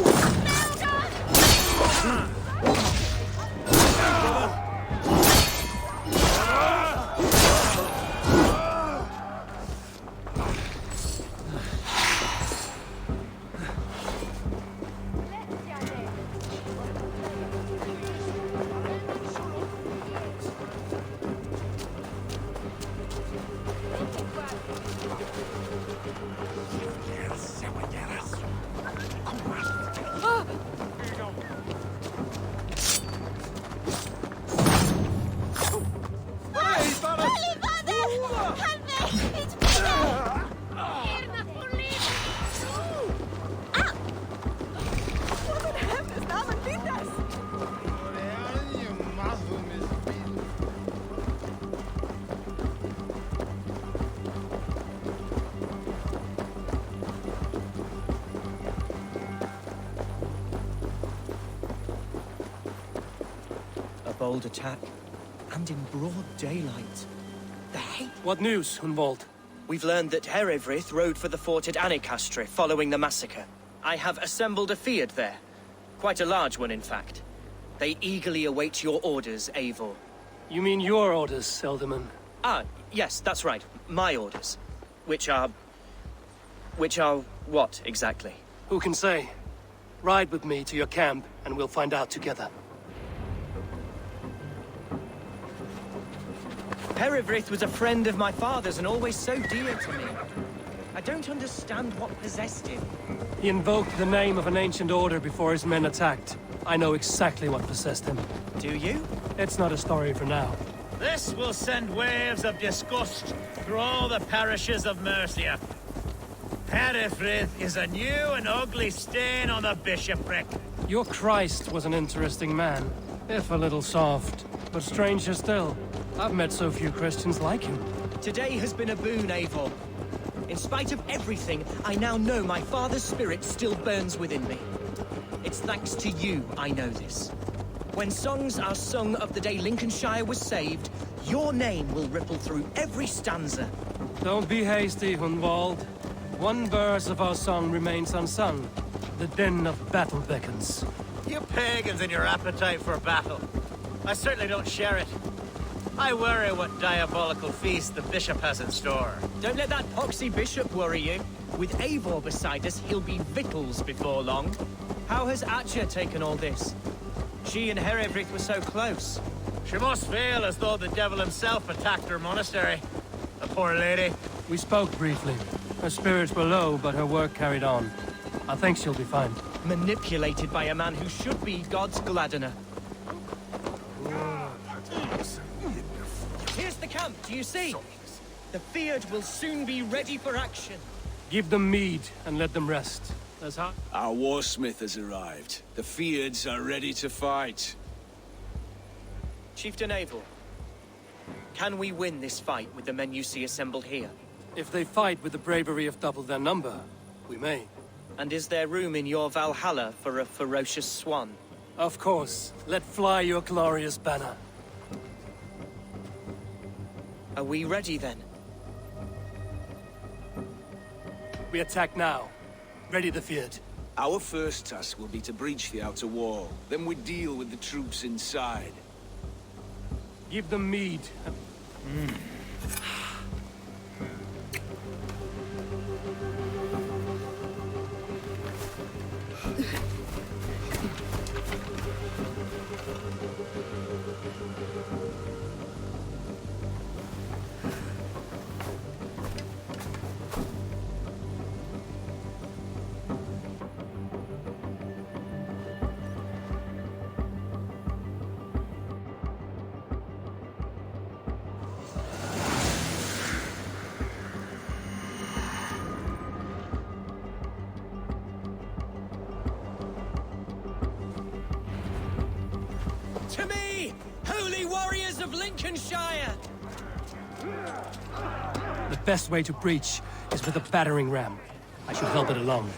bold attack. And in broad daylight. The hate... What news, Hunwald? We've learned that Herewrith rode for the fort at Annikastre following the massacre. I have assembled a Fiad there. Quite a large one, in fact. They eagerly await your orders, Eivor. You mean your orders, Elderman? Ah, yes, that's right. My orders. Which are what, exactly? Who can say? Ride with me to your camp, and we'll find out together. Herewrith was a friend of my father's and always so dear to me. I don't understand what possessed him. He invoked the name of an ancient order before his men attacked. I know exactly what possessed him. Do you? It's not a story for now. This will send waves of disgust through all the parishes of Mercia. Herewrith is a new and ugly stain on the bishopric. Your Christ was an interesting man, if a little soft. But stranger still, I've met so few Christians like him. Today has been a boon, Eivor. In spite of everything, I now know my father's spirit still burns within me. It's thanks to you I know this. When songs are sung of the day Lincolnshire was saved, your name will ripple through every stanza. Don't be hasty, Hunwald. One verse of our song remains unsung. The din of battle beckons. You pagans and your appetite for battle. I certainly don't share it. I worry what diabolical feast the bishop has in store. Don't let that poxy bishop worry you. With Eivor beside us, he'll be victuals before long. How has Atcha taken all this? She and Herewrith were so close. She must feel as though the devil himself attacked her monastery. The poor lady. We spoke briefly. Her spirits were low, but her work carried on. I think she'll be fine. Manipulated by a man who should be God's gladdener. Here's the camp, do you see? The Fiad will soon be ready for action. Give them mead and let them rest. That's how... Our warsmith has arrived. The Fiads are ready to fight. Chieftain Eivor, can we win this fight with the men you see assembled here? If they fight with the bravery of double their number, we may. And is there room in your Valhalla for a ferocious swan? Of course. Let fly your glorious banner. Are we ready then? We attack now. Ready the Fiad. Our first task will be to breach the outer wall. Then we deal with the troops inside. Give them mead. To me, holy warriors of Lincolnshire! The best way to breach is with a battering ram. I should help it along.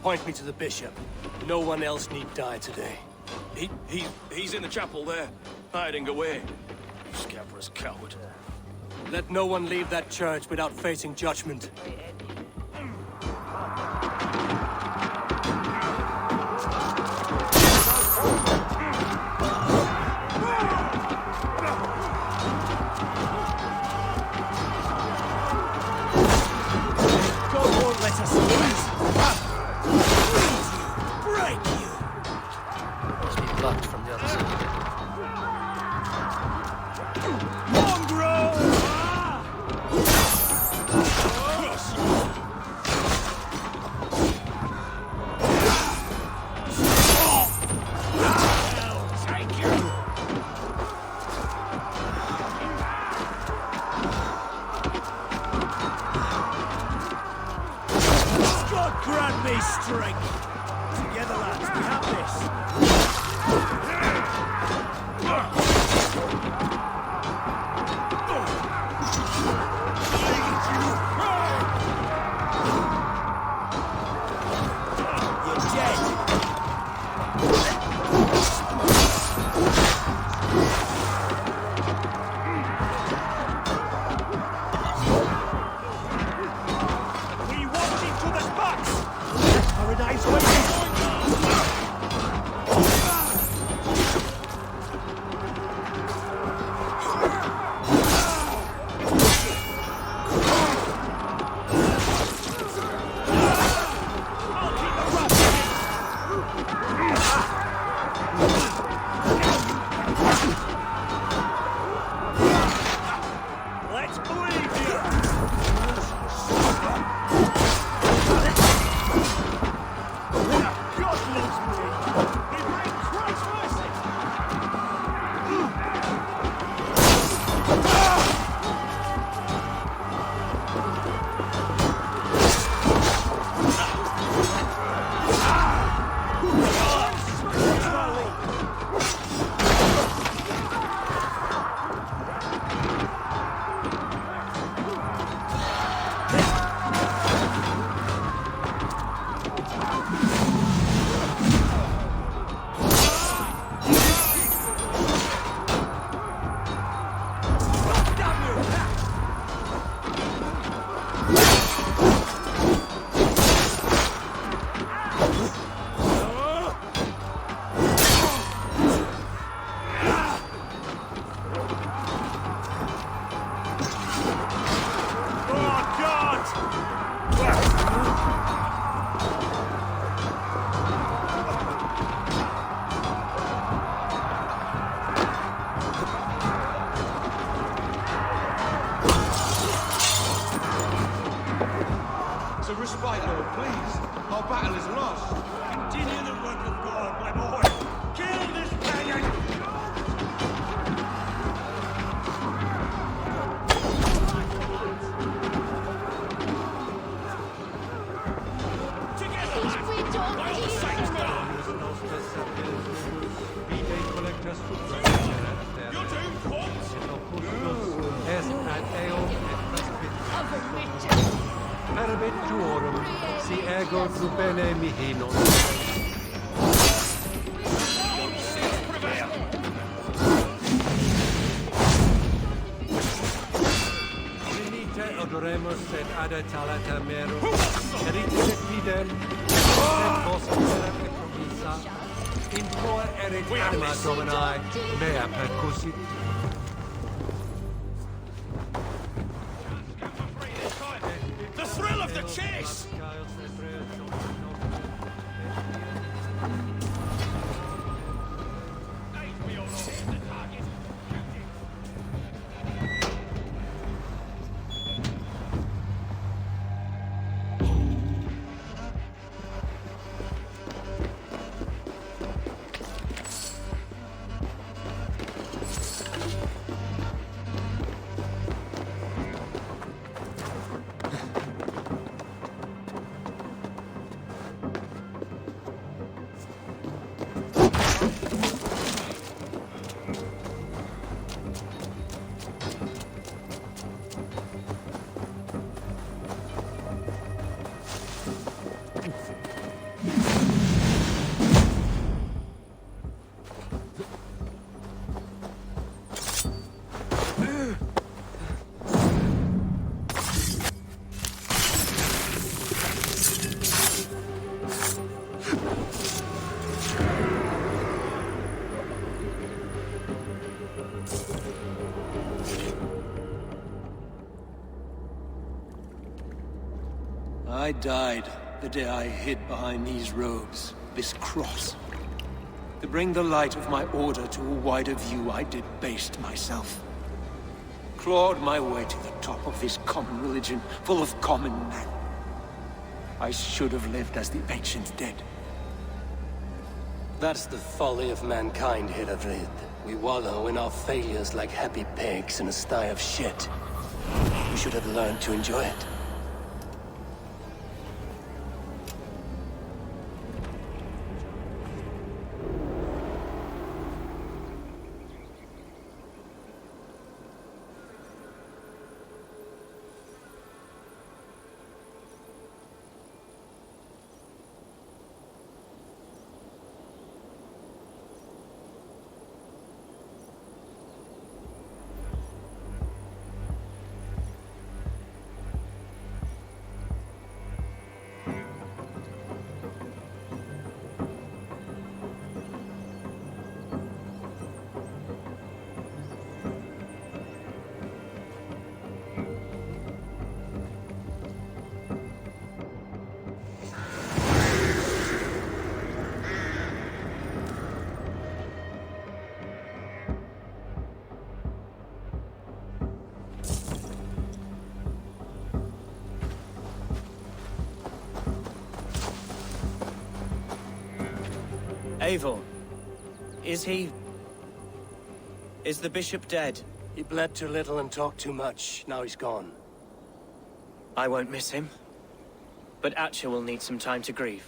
Point me to the bishop. No one else need die today. He's in the chapel there, hiding away. Scabrous coward. Let no one leave that church without facing judgment. God won't let us lose. Must be blocked from the other side. Grant me strength! Together, lads, we have this! You're dead! We walked into the box! Paradise waiting! Let's believe you! God loves me! He might Christ mercy! Ego tu bene mihinon. Venite odoremus et adetalata mero. Erit fidem, et vos miseram et promissa. In cor erit anima Domini, mea percussit. The thrill of the chase! I died the day I hid behind these robes, this cross. To bring the light of my order to a wider view, I did baste myself. Clawed my way to the top of this common religion, full of common men. I should have lived as the ancient dead. That's the folly of mankind, Hilavrid. We wallow in our failures like happy pigs in a sty of shit. We should have learned to enjoy it. Eivor, is the bishop dead? He bled too little and talked too much. Now he's gone. I won't miss him. But Atcha will need some time to grieve.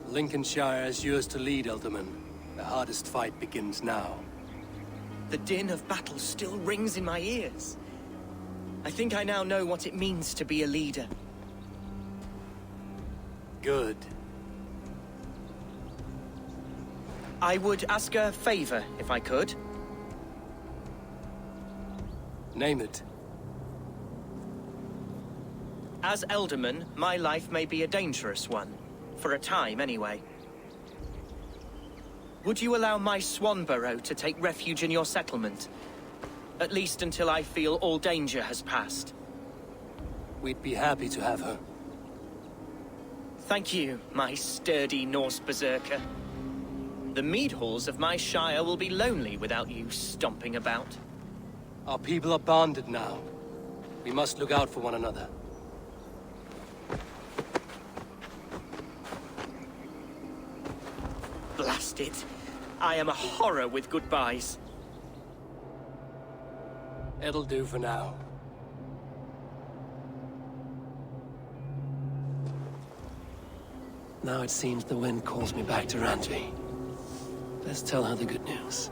Lincolnshire is yours to lead, Alderman. The hardest fight begins now. The din of battle still rings in my ears. I think I now know what it means to be a leader. Good. I would ask a favor, if I could. Name it. As Alderman, my life may be a dangerous one. For a time, anyway. Would you allow my Swanborough to take refuge in your settlement? At least until I feel all danger has passed. We'd be happy to have her. Thank you, my sturdy Norse berserker. The mead halls of my shire will be lonely without you stomping about. Our people are bonded now. We must look out for one another. Blast it. I am a horror with goodbyes. It'll do for now. Now it seems the wind calls me back to Randvi. Let's tell her the good news.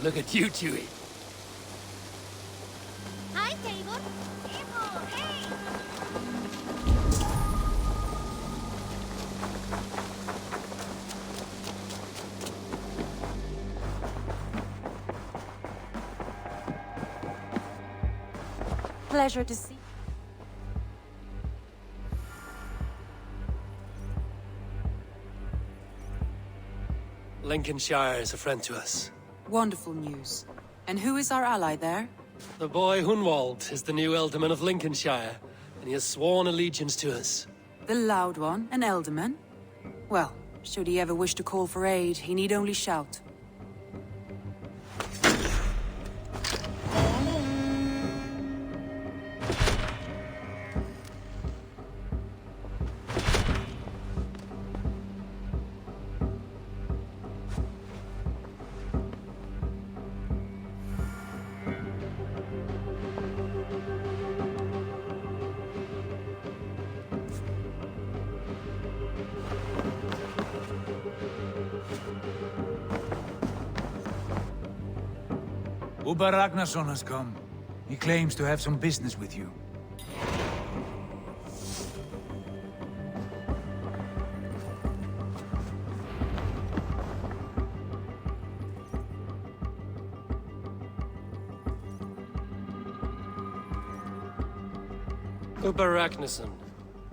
Look at you, Chewie. Hi, Tabor. Tabor, hey! Pleasure to see. Lincolnshire is a friend to us. Wonderful news. And who is our ally there? The boy Hunwald is the new Ealdorman of Lincolnshire, and he has sworn allegiance to us. The loud one, an Ealdorman? Well, should he ever wish to call for aid, he need only shout. Uber Ragnarsson has come. He claims to have some business with you. Uber Ragnarsson,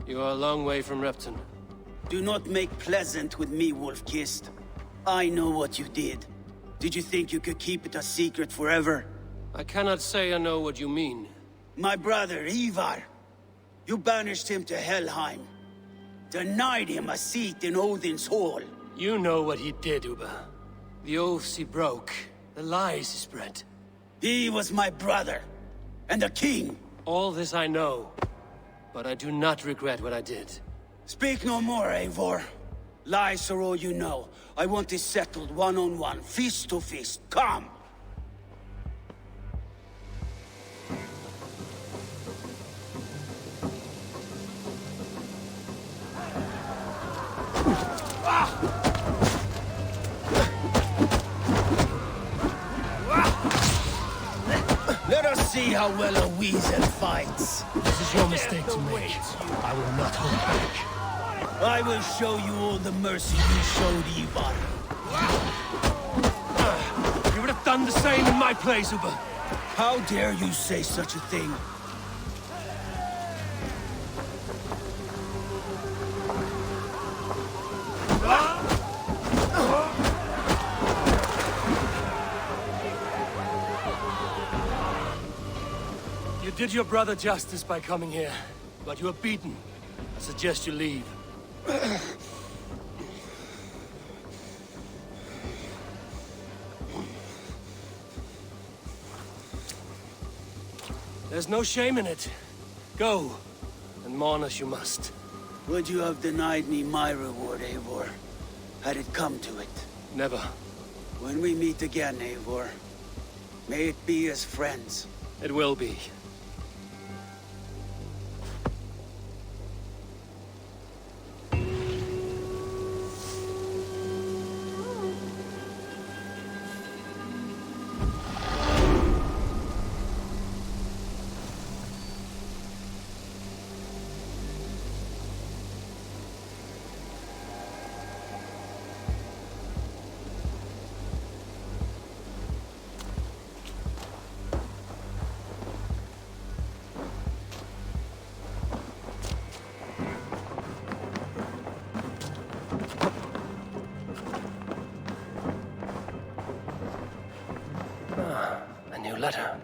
you are a long way from Repton. Do not make pleasant with me, Wolf-Kissed. I know what you did. Did you think you could keep it a secret forever? I cannot say I know what you mean. My brother, Ivar. You banished him to Helheim. Denied him a seat in Odin's hall. You know what he did, Uber. The oaths he broke. The lies he spread. He was my brother. And a king. All this I know. But I do not regret what I did. Speak no more, Eivor. Lies are all you know. I want this settled one-on-one, fist to fist. Come! Let us see how well a weasel fights. This is your mistake to make. I will not hold back. I will show you all the mercy you showed Ivar. You would have done the same in my place, Uber. How dare you say such a thing? You did your brother justice by coming here, but you are beaten. I suggest you leave. There's no shame in it. Go, and mourn as you must. Would you have denied me my reward, Eivor? Had it come to it? Never. When we meet again, Eivor, may it be as friends. It will be. A new letter.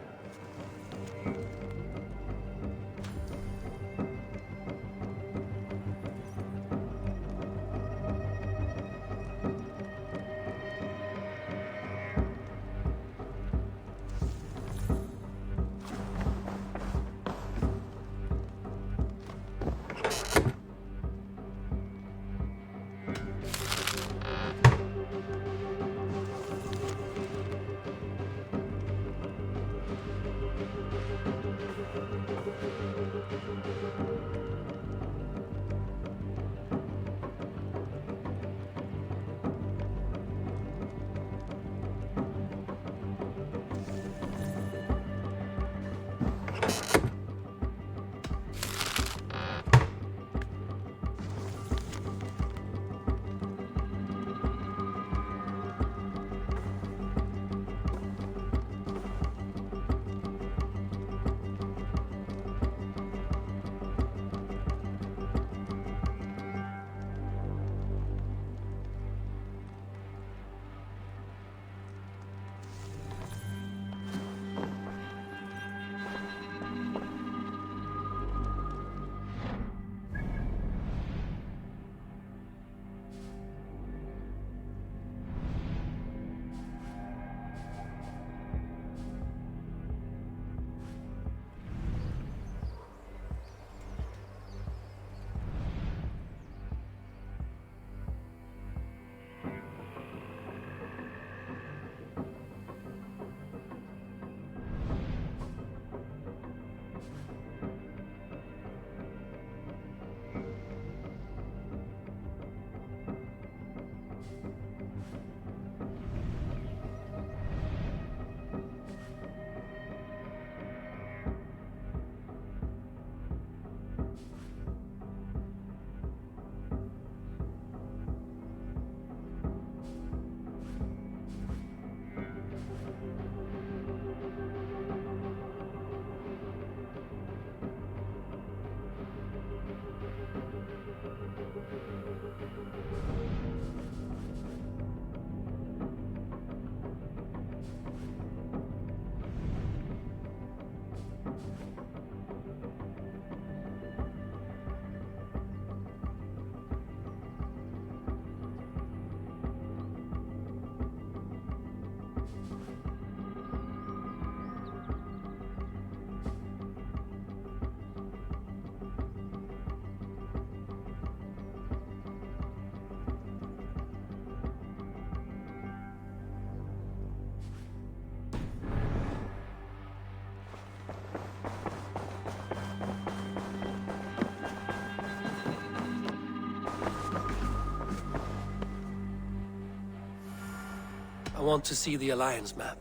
want to see the Alliance map.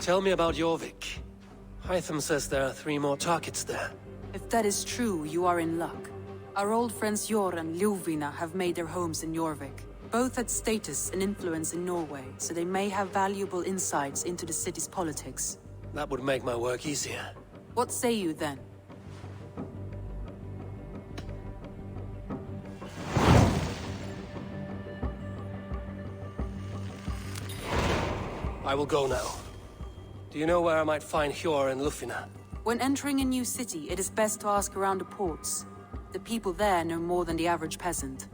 Tell me about Jorvik. Hytham says there are 3 more targets there. If that is true, you are in luck. Our old friends Jor and Ljuvina have made their homes in Jorvik. Both had status and influence in Norway, so they may have valuable insights into the city's politics. That would make my work easier. What say you then? I will go now. Do you know where I might find Hjor and Lufina? When entering a new city, it is best to ask around the ports. The people there know more than the average peasant.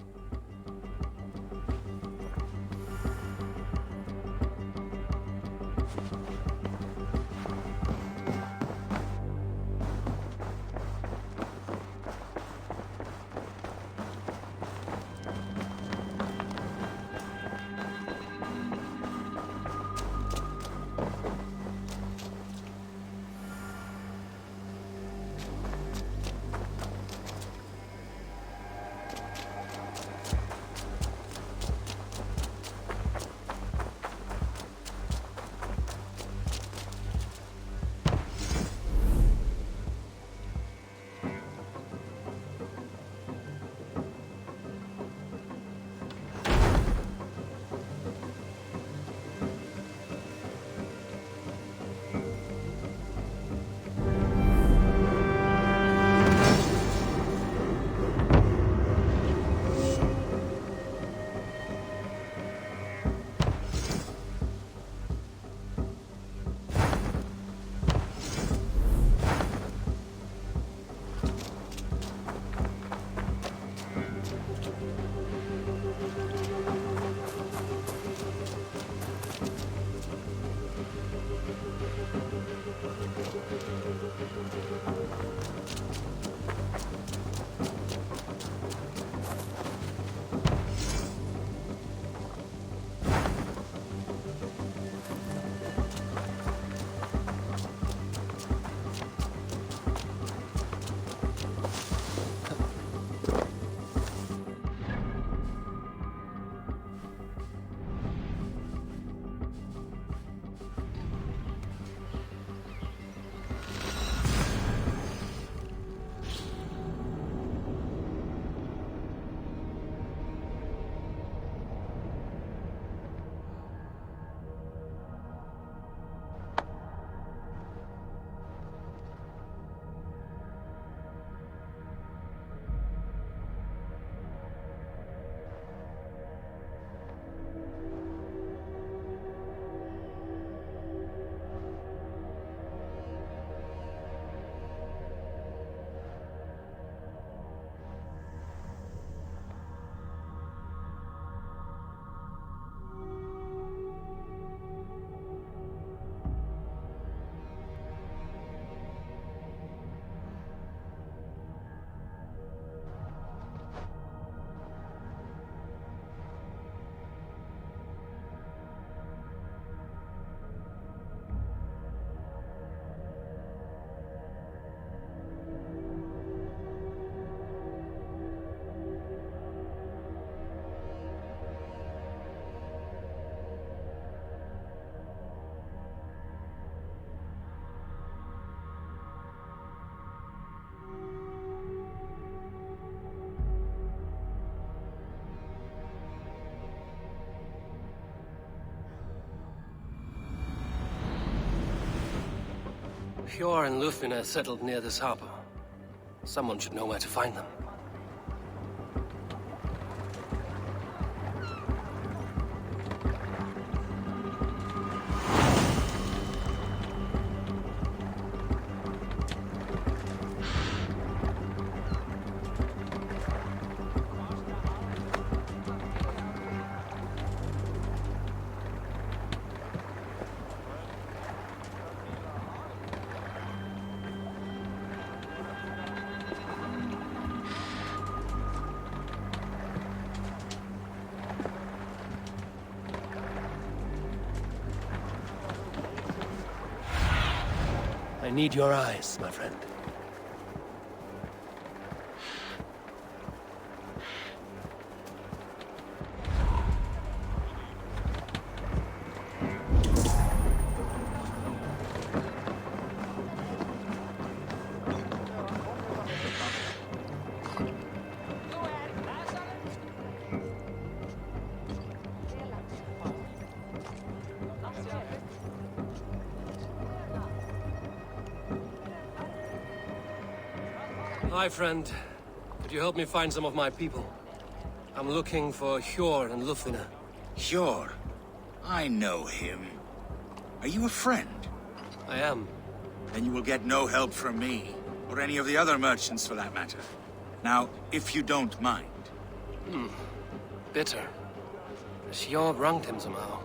Hjor and Lufina settled near this harbor. Someone should know where to find them. need your eyes, my friend. Hi, friend. Could you help me find some of my people? I'm looking for Hjor and Lufina. Hjor? I know him. Are you a friend? I am. Then you will get no help from me, or any of the other merchants for that matter. Now, if you don't mind. Bitter. Hjor wronged him somehow.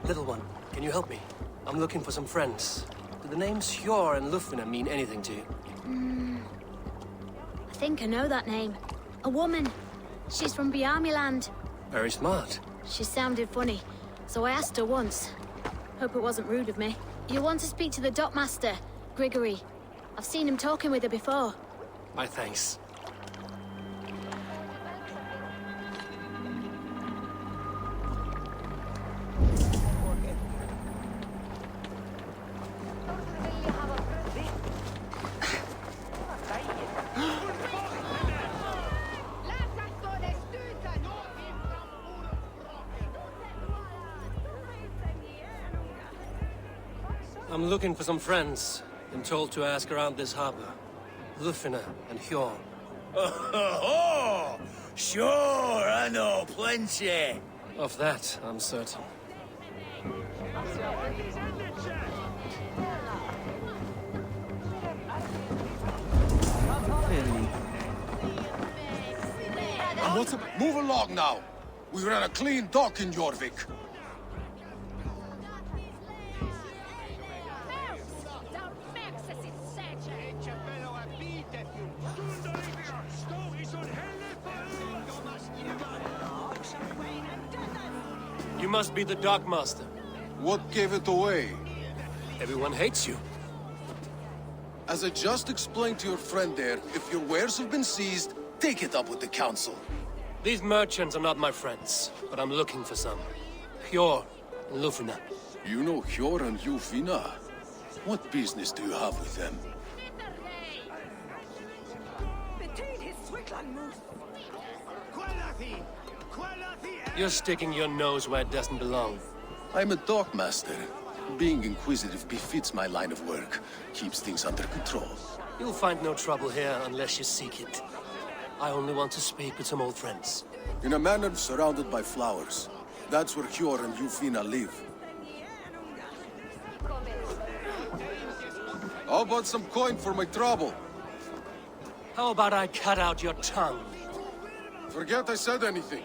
Little one, can you help me? I'm looking for some friends. Do the names Hjor and Lufina mean anything to you? I think I know that name. A woman. She's from Biamiland. Very smart. She sounded funny, so I asked her once. Hope it wasn't rude of me. You want to speak to the dockmaster, Grigory. I've seen him talking with her before. My thanks. I'm looking for some friends. Been told to ask around this harbor. Lufina and Hjor. Oh, sure, I know plenty. Of that, I'm certain. What's up? Move along now. We ran a clean dock in Jorvik. You must be the dockmaster. What gave it away? Everyone hates you. As I just explained to your friend there, if your wares have been seized, take it up with the council. These merchants are not my friends, but I'm looking for some. Hjor and Lufina. You know Hjor and Lufina? What business do you have with them? You're sticking your nose where it doesn't belong. I'm a dockmaster. Being inquisitive befits my line of work. Keeps things under control. You'll find no trouble here unless you seek it. I only want to speak with some old friends. In a manor surrounded by flowers. That's where Hjor and Lufina live. How about some coin for my trouble? How about I cut out your tongue? Forget I said anything.